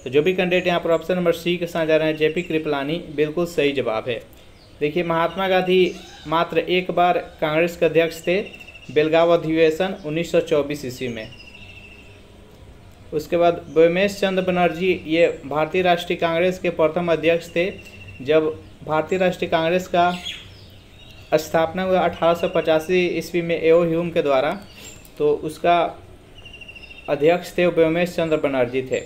तो जो भी कैंडिडेट यहाँ पर ऑप्शन नंबर सी के साथ जा रहे हैं जेपी कृपलानी, बिल्कुल सही जवाब है। देखिए महात्मा गांधी मात्र एक बार कांग्रेस के अध्यक्ष थे, बेलगांव अधिवेशन 1924 ईस्वी में। उसके बाद बोयमेश चंद्र बनर्जी ये भारतीय राष्ट्रीय कांग्रेस के प्रथम अध्यक्ष थे जब भारतीय राष्ट्रीय कांग्रेस का स्थापना हुआ 1885 ईस्वी में एओ ह्यूम के द्वारा, तो उसका अध्यक्ष थे बोयमेश चंद्र बनर्जी थे।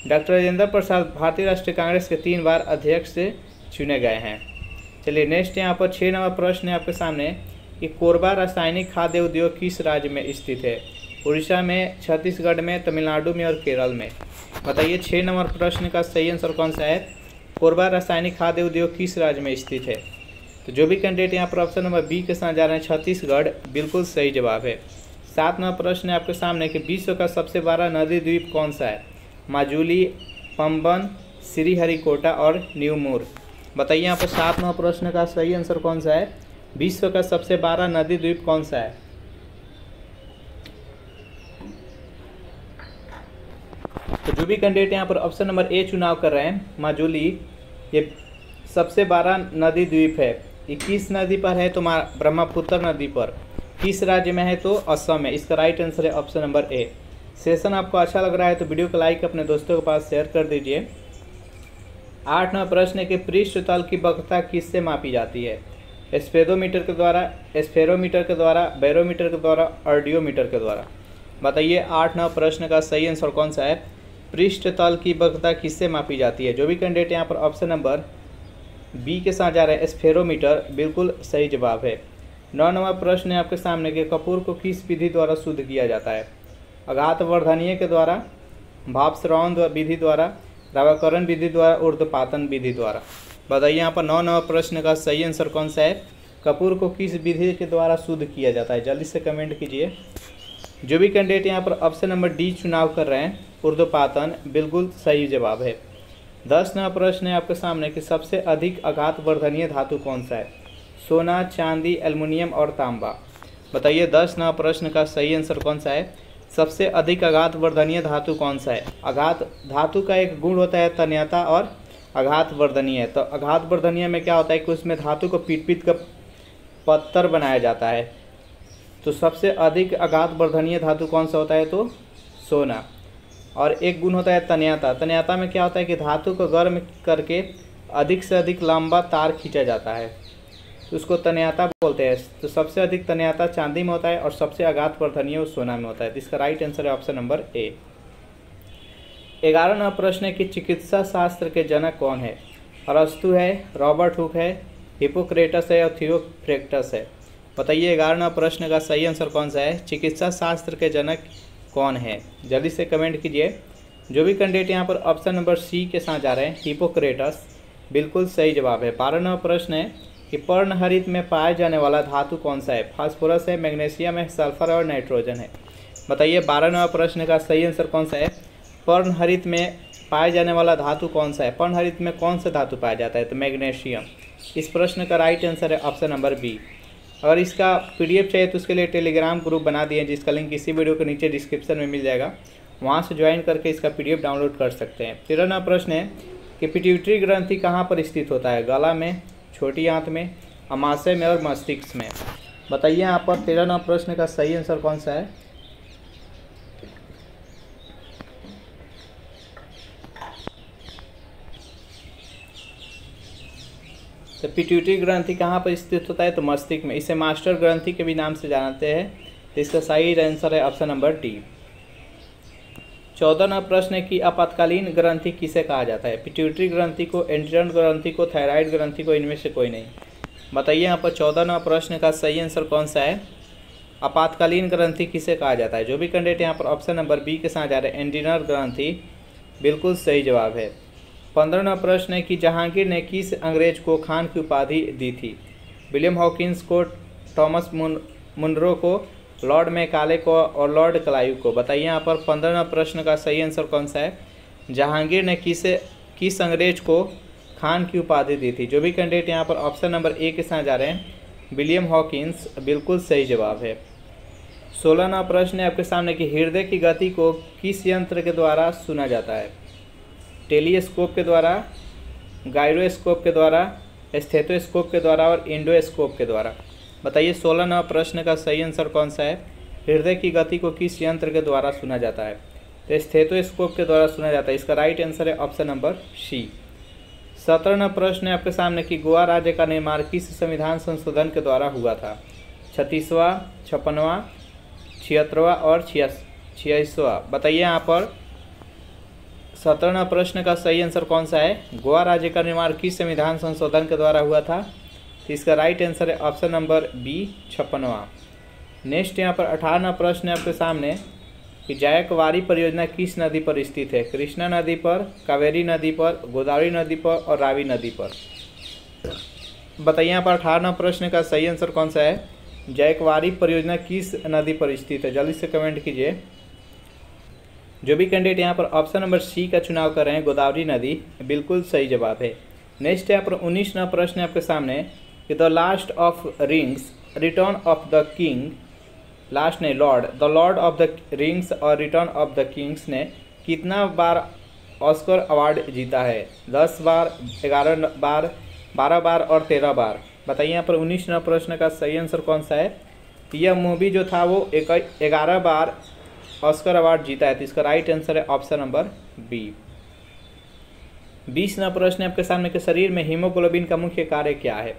डॉक्टर राजेंद्र प्रसाद भारतीय राष्ट्रीय कांग्रेस के 3 बार अध्यक्ष से चुने गए हैं। चलिए नेक्स्ट यहाँ पर 6 नंबर प्रश्न है आपके सामने कि कोरबा रासायनिक खाद्य उद्योग किस राज्य में स्थित है। उड़ीसा में, छत्तीसगढ़ में, तमिलनाडु में और केरल में। बताइए 6 नंबर प्रश्न का सही आंसर कौन सा है। कोरबा रासायनिक खाद्य उद्योग किस राज्य में स्थित है। तो जो भी कैंडिडेट यहाँ पर ऑप्शन नंबर बी के साथ जा रहे हैं छत्तीसगढ़, बिल्कुल सही जवाब है। 7 नंबर प्रश्न है आपके सामने कि विश्व का सबसे बड़ा नदी द्वीप कौन सा है। माजुली, पंबन, श्रीहरिकोटा और न्यूमूर। बताइए यहाँ पर 7 नंबर प्रश्न का सही आंसर कौन सा है। विश्व का सबसे बड़ा नदी द्वीप कौन सा है। तो जो भी कैंडिडेट यहाँ पर ऑप्शन नंबर ए चुनाव कर रहे हैं माजुली, ये सबसे बड़ा नदी द्वीप है। ये किस नदी पर है, तो ब्रह्मपुत्र नदी पर। किस राज्य में है, तो असम में। इसका राइट आंसर है ऑप्शन नंबर ए। सेशन आपको अच्छा लग रहा है तो वीडियो को लाइक अपने दोस्तों के पास शेयर कर दीजिए। 8 नंबर प्रश्न है कि पृष्ठ तल की वक्रता किससे मापी जाती है। स्पेडोमीटर के द्वारा, स्फेरोमीटर के द्वारा, बैरोमीटर के द्वारा, ऑर्डियोमीटर के द्वारा। बताइए 8 नंबर प्रश्न का सही आंसर कौन सा है। पृष्ठ तल की वक्रता किससे मापी जाती है। जो भी कैंडिडेट यहाँ पर ऑप्शन नंबर बी के साथ जा रहे हैं स्फेरोमीटर, बिल्कुल सही जवाब है। 9 नंबर प्रश्न है आपके सामने कि कपूर को किस विधि द्वारा शुद्ध किया जाता है। आघात वर्धनीय के द्वारा, भाप श्रवण विधि द्वारा, रावाकरण विधि द्वारा, ऊर्ध्वपातन विधि द्वारा। बताइए यहाँ पर 9 नंबर प्रश्न का सही आंसर कौन सा है। कपूर को किस विधि के द्वारा शुद्ध किया जाता है, जल्दी से कमेंट कीजिए। जो भी कैंडिडेट यहाँ पर ऑप्शन नंबर डी चुनाव कर रहे हैं ऊर्ध्वपातन, बिल्कुल सही जवाब है। 10 नंबर प्रश्न है आपके सामने कि सबसे अधिक आघात वर्धनीय धातु कौन सा है। सोना, चांदी, एल्युमिनियम और तांबा। बताइए 10 नंबर प्रश्न का सही आंसर कौन सा है। सबसे अधिक आघात वर्धनीय धातु कौन सा है। आघात धातु का एक गुण होता है तन्यता और आघात वर्धनीय। तो आघात वर्धनीय में क्या होता है कि उसमें धातु को पीट कर पत्थर बनाया जाता है। तो सबसे अधिक आघात वर्धनीय धातु कौन सा होता है, तो सोना। और एक गुण होता है तन्यता। तन्यता में क्या होता है कि धातु को गर्म करके अधिक से अधिक लंबा तार खींचा जाता है, तो उसको तन्यता बोलते हैं। तो सबसे अधिक तन्यता चांदी में होता है और सबसे आघात वर्धनीय वो सोना में होता है। इसका राइट आंसर है ऑप्शन नंबर ए। 11 नंबर प्रश्न है कि चिकित्सा शास्त्र के जनक कौन है। अरस्तु है, रॉबर्ट हुक है, हिपोक्रेटस है और थियोफ्रेक्टस है। बताइए 11 नंबर प्रश्न का सही आंसर कौन सा है। चिकित्सा शास्त्र के जनक कौन है, जल्दी से कमेंट कीजिए। जो भी कैंडिडेट यहाँ पर ऑप्शन नंबर सी के साथ जा रहे हैं हिपोक्रेटस, बिल्कुल सही जवाब है। 12 नंबर प्रश्न है कि पर्णहरित में पाया जाने वाला धातु कौन सा है? फास्फोरस है, मैग्नीशियम है, सल्फर और नाइट्रोजन है। बताइए 12वां प्रश्न का सही आंसर कौन सा है? पर्णहरित में पाया जाने वाला धातु कौन सा है? पर्णहरित में कौन सा धातु पाया जाता है? तो मैग्नीशियम। इस प्रश्न का राइट आंसर है ऑप्शन नंबर बी। अगर इसका पीडीएफ चाहिए तो उसके लिए टेलीग्राम ग्रुप बना दिए, जिसका लिंक इसी वीडियो के नीचे डिस्क्रिप्शन में मिल जाएगा, वहाँ से ज्वाइन करके इसका पीडीएफ डाउनलोड कर सकते हैं। 13वां प्रश्न है कि पिट्यूटरी ग्रंथि कहाँ पर स्थित होता है? गला में, छोटी आंत में, अमाशय में और मस्तिष्क में। बताइए यहाँ पर 13वां प्रश्न का सही आंसर कौन सा है? तो पिट्यूटरी ग्रंथि कहाँ पर स्थित होता है? तो मस्तिष्क में। इसे मास्टर ग्रंथि के भी नाम से जानते हैं। तो इसका सही आंसर है ऑप्शन नंबर डी। 14वां प्रश्न है कि आपातकालीन ग्रंथि किसे कहा जाता है? पिट्यूटरी ग्रंथि को, एंड्रियन ग्रंथि को, थायराइड ग्रंथि को, इनमें से कोई नहीं। बताइए यहाँ पर 14वां प्रश्न का सही आंसर कौन सा है? आपातकालीन ग्रंथि किसे कहा जाता है? जो भी कैंडिडेट यहाँ पर ऑप्शन नंबर बी के साथ जा रहे हैं, एंड्रियन ग्रंथि, बिल्कुल सही जवाब है। 15वां प्रश्न है कि जहांगीर ने किस अंग्रेज को खान की उपाधि दी थी? विलियम हॉकिंस को, थॉमस मुनरो को, लॉर्ड मैकाले को और लॉर्ड क्लाइव को। बताइए यहाँ पर 15वां प्रश्न का सही आंसर कौन सा है? जहांगीर ने किस अंग्रेज को खान की उपाधि दी थी? जो भी कैंडिडेट यहाँ पर ऑप्शन नंबर ए के साथ जा रहे हैं, विलियम हॉकिंस, बिल्कुल सही जवाब है। 16वां प्रश्न है आपके सामने कि हृदय की गति को किस यंत्र के द्वारा सुना जाता है? टेलीस्कोप के द्वारा, गायरोस्कोप के द्वारा, स्टेथोस्कोप के द्वारा और इंडोस्कोप के द्वारा। बताइए 16वां प्रश्न का सही आंसर कौन सा है? हृदय की गति को किस यंत्र के द्वारा सुना जाता है? तो स्टेथोस्कोप के द्वारा सुना जाता है। इसका राइट आंसर है ऑप्शन नंबर सी। 17वां प्रश्न है आपके सामने कि गोवा राज्य का निर्माण किस संविधान संशोधन के द्वारा हुआ था? 36वां, 56वां, 76वां और 86वां। बताइए यहाँ पर 17वां प्रश्न का सही आंसर कौन सा है? गोवा राज्य का निर्माण किस संविधान संशोधन के द्वारा हुआ था? तो इसका राइट आंसर है ऑप्शन नंबर बी, 56वां। नेक्स्ट यहाँ पर 18वां प्रश्न है आपके सामने कि जायकवाड़ी परियोजना किस नदी पर स्थित है? कृष्णा नदी पर, कावेरी नदी पर, गोदावरी नदी पर और रावी नदी पर। बताइए यहाँ पर 18वां प्रश्न का सही आंसर कौन सा है? जायकवाड़ी परियोजना किस नदी पर स्थित है? जल्दी से कमेंट कीजिए। जो भी कैंडिडेट यहाँ पर ऑप्शन नंबर सी का चुनाव कर रहे हैं, गोदावरी नदी, बिल्कुल सही जवाब है। नेक्स्ट यहाँ पर 19वां प्रश्न है आपके सामने कि the last of rings, return of the king, last ने lord, the lord of the rings और रिटर्न ऑफ द किंग्स ने कितना बार ऑस्कर अवार्ड जीता है? 10 बार, 11 बार, 12 बार और 13 बार। बताइए यहाँ पर 19वां प्रश्न का सही आंसर कौन सा है? यह मूवी जो था वो 11 बार ऑस्कर अवार्ड जीता है। तो इसका राइट आंसर है ऑप्शन नंबर बी। 20वां प्रश्न है आपके सामने के शरीर में हीमोग्लोबिन का मुख्य कार्य क्या है?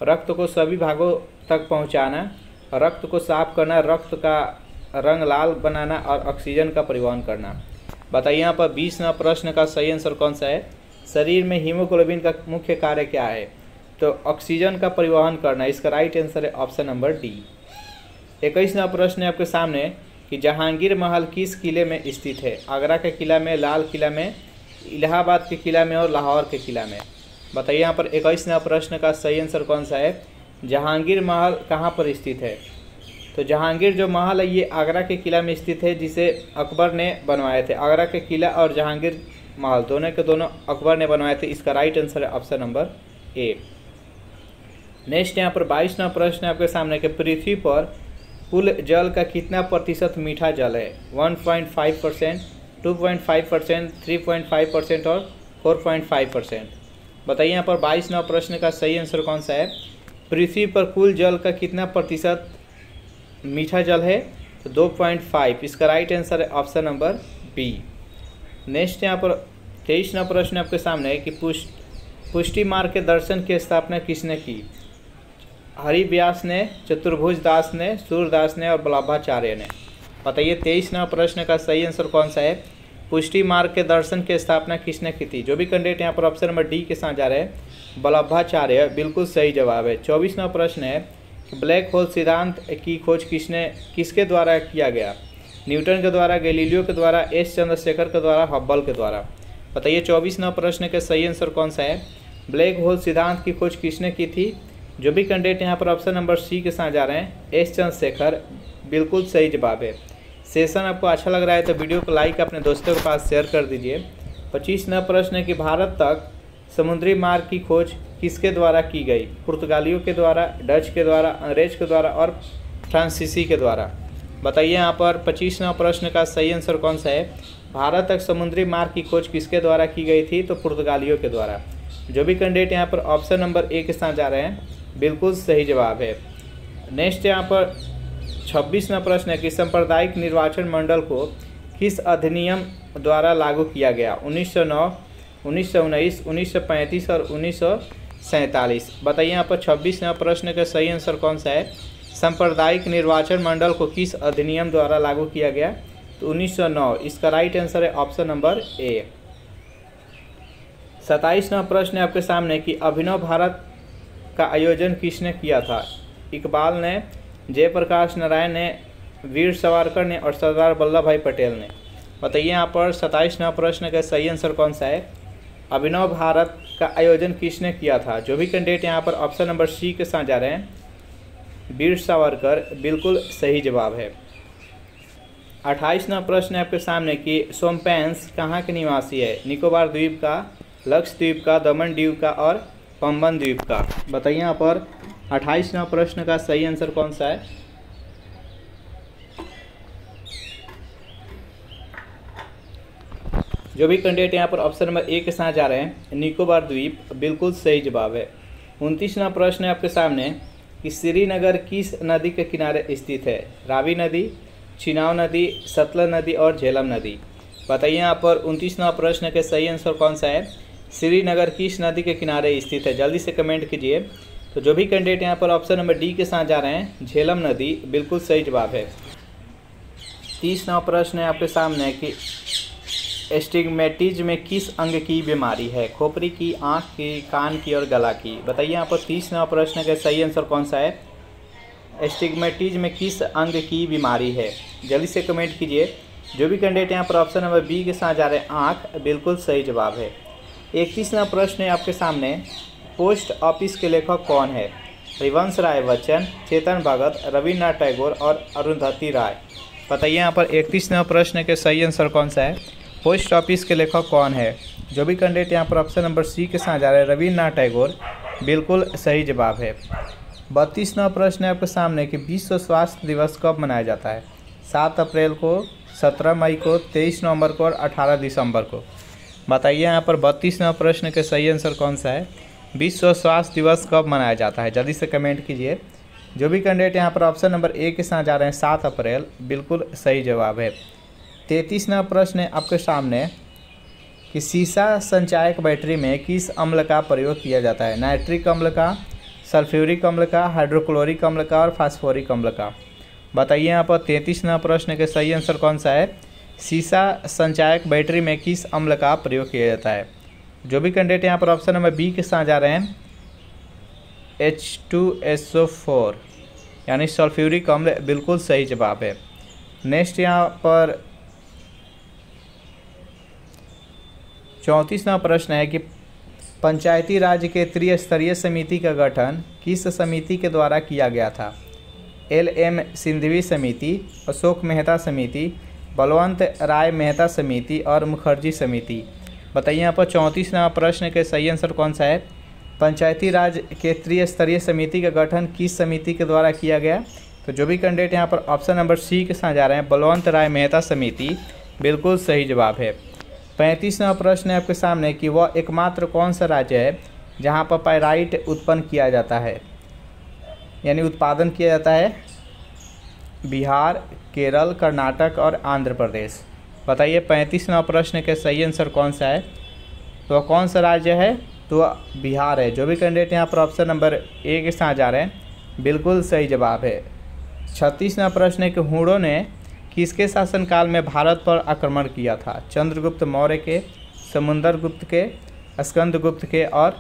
रक्त को सभी भागों तक पहुंचाना, रक्त को साफ करना, रक्त का रंग लाल बनाना और ऑक्सीजन का परिवहन करना। बताइए यहाँ पर 20वां प्रश्न का सही आंसर कौन सा है? शरीर में हीमोग्लोबिन का मुख्य कार्य क्या है? तो ऑक्सीजन का परिवहन करना। इसका राइट आंसर है ऑप्शन नंबर डी। 21वां प्रश्न है आपके सामने कि जहांगीर महल किस किले में स्थित है? आगरा के किला में, लाल किला में, इलाहाबाद के किला में और लाहौर के किला में। बताइए यहाँ पर 21वां प्रश्न का सही आंसर कौन सा है? जहांगीर महल कहाँ पर स्थित है? तो जहांगीर जो महल है ये आगरा के किला में स्थित है, जिसे अकबर ने बनवाए थे। आगरा के किला और जहांगीर महल दोनों के दोनों अकबर ने बनवाए थे। इसका राइट आंसर है ऑप्शन नंबर ए। नेक्स्ट यहाँ पर 22वां प्रश्न है आपके सामने कि पृथ्वी पर कुल जल का कितना प्रतिशत मीठा जल है? 1.5%, 2.5%, 3.5% और 4.5%। बताइए यहाँ पर 22वां प्रश्न का सही आंसर कौन सा है? पृथ्वी पर कुल जल का कितना प्रतिशत मीठा जल है? तो 2.5। इसका राइट आंसर है ऑप्शन नंबर बी। नेक्स्ट यहाँ पर 23वां प्रश्न आपके सामने है कि पुष्टि मार्ग के दर्शन की स्थापना किसने की? हरिव्यास ने, चतुर्भुज दास ने, सूरदास ने और वल्लभाचार्य ने। बताइए 23वां प्रश्न का सही आंसर कौन सा है? पुष्टि मार्ग के दर्शन की स्थापना किसने की थी? जो भी कैंडिडेट यहाँ पर ऑप्शन नंबर डी के साथ जा रहे हैं, वल्लभाचार्य, बिल्कुल सही जवाब है। 24वां प्रश्न है कि ब्लैक होल सिद्धांत की खोज किसके द्वारा किया गया? न्यूटन के द्वारा, गैलीलियो के द्वारा, एस चंद्रशेखर के द्वारा, हब्बल के द्वारा। बताइए 24वां प्रश्न के सही आंसर कौन सा है? ब्लैक होल सिद्धांत की खोज किसने की थी? जो भी कैंडिडेट यहाँ पर ऑप्शन नंबर सी के साथ जा रहे हैं एस चंद्रशेखर, बिल्कुल सही जवाब है। सेशन आपको अच्छा लग रहा है तो वीडियो को लाइक अपने दोस्तों के पास शेयर कर दीजिए। 25 नंबर प्रश्न है कि भारत तक समुद्री मार्ग की खोज किसके द्वारा की गई? पुर्तगालियों के द्वारा, डच के द्वारा, अंग्रेज के द्वारा और फ्रांसीसी के द्वारा। बताइए यहाँ पर 25 नंबर प्रश्न का सही आंसर कौन सा है? भारत तक समुद्री मार्ग की खोज किसके द्वारा की गई थी? तो पुर्तगालियों के द्वारा। जो भी कैंडिडेट यहाँ पर ऑप्शन नंबर ए के साथ जा रहे हैं बिल्कुल सही जवाब है। नेक्स्ट यहाँ पर 26वां प्रश्न है कि सांप्रदायिक निर्वाचन मंडल को किस अधिनियम द्वारा लागू किया गया? 1909, 1919, 1935 और 1947। बताइए यहाँ पर 26वां प्रश्न का सही आंसर कौन सा है? सांप्रदायिक निर्वाचन मंडल को किस अधिनियम द्वारा लागू किया गया? तो 1909। इसका राइट आंसर है ऑप्शन नंबर ए। 27वां प्रश्न है आपके सामने कि अभिनव भारत का आयोजन किसने किया था? इकबाल ने, जयप्रकाश नारायण ने, वीर सावरकर ने और सरदार वल्लभ भाई पटेल ने। बताइए यहाँ पर 27वां प्रश्न का सही आंसर कौन सा है? अभिनव भारत का आयोजन किसने किया था? जो भी कैंडिडेट यहाँ पर ऑप्शन नंबर सी के साथ जा रहे हैं वीर सावरकर, बिल्कुल सही जवाब है। 28वां प्रश्न है आपके सामने कि सोमपेंस कहाँ के निवासी है? निकोबार द्वीप का, लक्षद्वीप का, दमन द्वीप का और पंबन द्वीप का। बताइए यहाँ पर 28वां प्रश्न का सही आंसर कौन सा है? जो भी कैंडिडेट यहाँ पर ऑप्शन नंबर ए के साथ जा रहे हैं निकोबार द्वीप, बिल्कुल सही जवाब है। 29वां प्रश्न है आपके सामने कि श्रीनगर किस नदी के किनारे स्थित है? रावी नदी, चिनाब नदी, सतलज नदी और झेलम नदी। बताइए यहाँ पर 29वां प्रश्न के सही आंसर कौन सा है? श्रीनगर किस नदी के किनारे स्थित है? जल्दी से कमेंट कीजिए। तो जो भी कैंडिडेट यहाँ पर ऑप्शन नंबर डी के साथ जा रहे हैं झेलम नदी, बिल्कुल सही जवाब है। 30वां प्रश्न है आपके सामने कि एस्टिग्मेटिज्म में किस अंग की बीमारी है? खोपड़ी की, आँख की, कान की और गला की। बताइए यहाँ पर 30वां प्रश्न का सही आंसर कौन सा है? एस्टिग्मेटिज्म में किस अंग की बीमारी है? जल्दी से कमेंट कीजिए। जो भी कैंडिडेट यहाँ पर ऑप्शन नंबर बी के साथ जा रहे हैं आँख, बिल्कुल सही जवाब है। 31वां प्रश्न है आपके सामने पोस्ट ऑफिस के लेखक कौन है? हरिवंश राय बच्चन, चेतन भगत, रविन्द्रनाथ टैगोर और अरुंधति राय। बताइए यहाँ पर 31वां प्रश्न के सही आंसर कौन सा है? पोस्ट ऑफिस के लेखक कौन है? जो भी कैंडिडेट यहाँ पर ऑप्शन नंबर सी के साथ जा रहे हैं रविन्द्रनाथ टैगोर, बिल्कुल सही जवाब है। 32वां प्रश्न है आपके सामने कि विश्व स्वास्थ्य दिवस कब मनाया जाता है? 7 अप्रैल को, 17 मई को, 23 नवंबर को और 18 दिसंबर को। बताइए यहाँ पर 32वां प्रश्न के सही आंसर कौन सा है? विश्व स्वास्थ्य दिवस कब मनाया जाता है? जल्दी से कमेंट कीजिए। जो भी कैंडिडेट यहाँ पर ऑप्शन नंबर ए के साथ जा रहे हैं 7 अप्रैल, बिल्कुल सही जवाब है। 33वां प्रश्न है आपके सामने कि सीसा संचायक बैटरी में किस अम्ल का प्रयोग किया जाता है? नाइट्रिक अम्ल का, सल्फ्यूरिक अम्ल का, हाइड्रोक्लोरिक अम्ल का और फास्फोरिक अम्ल का। बताइए यहाँ पर 33वां प्रश्न के सही आंसर कौन सा है? सीसा संचायक बैटरी में किस अम्ल का प्रयोग किया जाता है? जो भी कैंडिडेट यहाँ पर ऑप्शन नंबर बी के साथ जा रहे हैं H2SO4 यानी सल्फ्यूरिक अम्ल, बिल्कुल सही जवाब है। नेक्स्ट यहाँ पर 34वां प्रश्न है कि पंचायती राज के त्रिस्तरीय समिति का गठन किस समिति के द्वारा किया गया था? LM सिंघवी समिति, अशोक मेहता समिति, बलवंत राय मेहता समिति और मुखर्जी समिति। बताइए यहाँ पर 34वां प्रश्न के सही आंसर कौन सा है? पंचायती राज के त्रिस्तरीय समिति का गठन किस समिति के द्वारा किया गया? तो जो भी कैंडिडेट यहाँ पर ऑप्शन नंबर सी के साथ जा रहे हैं बलवंत राय मेहता समिति, बिल्कुल सही जवाब है। 35वां प्रश्न है आपके सामने कि वह एकमात्र कौन सा राज्य है जहाँ पर पाइराइट उत्पन्न किया जाता है, यानी उत्पादन किया जाता है? बिहार, केरल, कर्नाटक और आंध्र प्रदेश। बताइए 35वां प्रश्न के सही आंसर कौन सा है? तो वह कौन सा राज्य है? तो वह बिहार है। जो भी कैंडिडेट यहाँ पर ऑप्शन नंबर ए के साथ जा रहे हैं, बिल्कुल सही जवाब है। 36वां प्रश्न है कि हूणों ने किसके शासनकाल में भारत पर आक्रमण किया था? चंद्रगुप्त मौर्य के, समुद्रगुप्त के, स्कंदगुप्त के और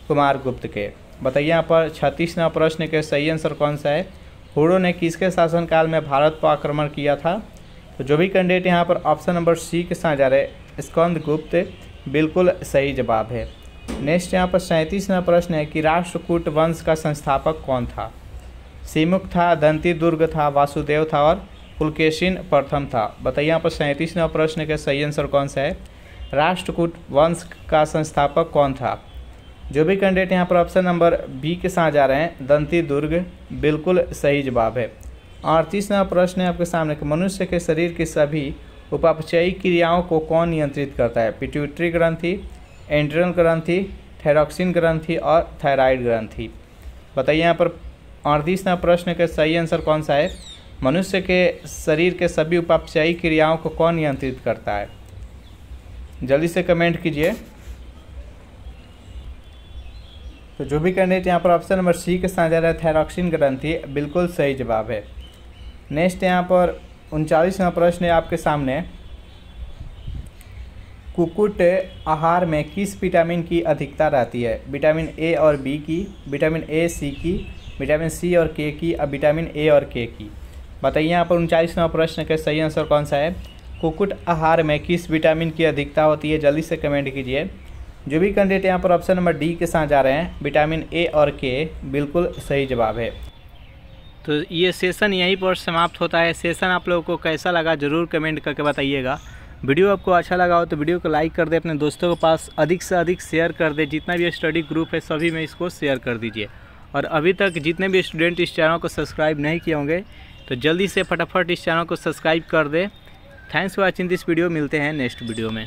कुमारगुप्त के। बताइए यहाँ पर 36वां प्रश्न के सही आंसर कौन सा है? हूणों ने किसके शासनकाल में भारत पर आक्रमण किया था? तो जो भी कैंडिडेट यहाँ पर ऑप्शन नंबर सी के साथ जा रहे हैं स्कंदगुप्त, बिल्कुल सही जवाब है। नेक्स्ट यहाँ पर 37वां प्रश्न है कि राष्ट्रकूट वंश का संस्थापक कौन था। सीमुख था, दंती दुर्ग था, वासुदेव था और पुलकेशिन प्रथम था। बताइए यहाँ पर 37वां प्रश्न का सही आंसर कौन सा है। राष्ट्रकूट वंश का संस्थापक कौन था। जो भी कैंडिडेट यहाँ पर ऑप्शन नंबर बी के साथ जा रहे हैं, दंती दुर्ग, बिल्कुल सही जवाब है। 38वां प्रश्न है आपके सामने कि मनुष्य के शरीर की सभी उपापचयी क्रियाओं को कौन नियंत्रित करता है। पिट्यूटरी ग्रंथि, एंड्रिनल ग्रंथि, थायरॉक्सिन ग्रंथि और थायराइड ग्रंथि। बताइए यहाँ पर 38वां प्रश्न का सही आंसर कौन सा है। मनुष्य के शरीर के सभी उपापचयी क्रियाओं को कौन नियंत्रित करता है। जल्दी से कमेंट कीजिए। तो जो भी कैंडिडेट यहाँ पर ऑप्शन नंबर सी के साथ जा रहा है, थायरॉक्सिन ग्रंथि, बिल्कुल सही जवाब है। नेक्स्ट यहाँ पर 39वां प्रश्न है आपके सामने। कुक्कुट आहार में किस विटामिन की अधिकता रहती है। विटामिन ए और बी की, विटामिन ए सी की, विटामिन सी और के की और विटामिन ए और के की। बताइए यहाँ पर 39वां प्रश्न का सही आंसर कौन सा है। कुक्कुट आहार में किस विटामिन की अधिकता होती है। जल्दी से कमेंट कीजिए। जो भी कैंडिडेट यहाँ पर ऑप्शन नंबर डी के साथ जा रहे हैं, विटामिन ए और के, बिल्कुल सही जवाब है। तो ये सेशन यहीं पर समाप्त होता है। सेशन आप लोगों को कैसा लगा ज़रूर कमेंट करके बताइएगा। वीडियो आपको अच्छा लगा हो तो वीडियो को लाइक कर दे, अपने दोस्तों के पास अधिक से अधिक शेयर कर दे। जितना भी स्टडी ग्रुप है सभी में इसको शेयर कर दीजिए। और अभी तक जितने भी स्टूडेंट इस चैनल को सब्सक्राइब नहीं किए होंगे तो जल्दी से फटाफट इस चैनल को सब्सक्राइब कर दे। Thanks for watching this video. मिलते हैं नेक्स्ट वीडियो में।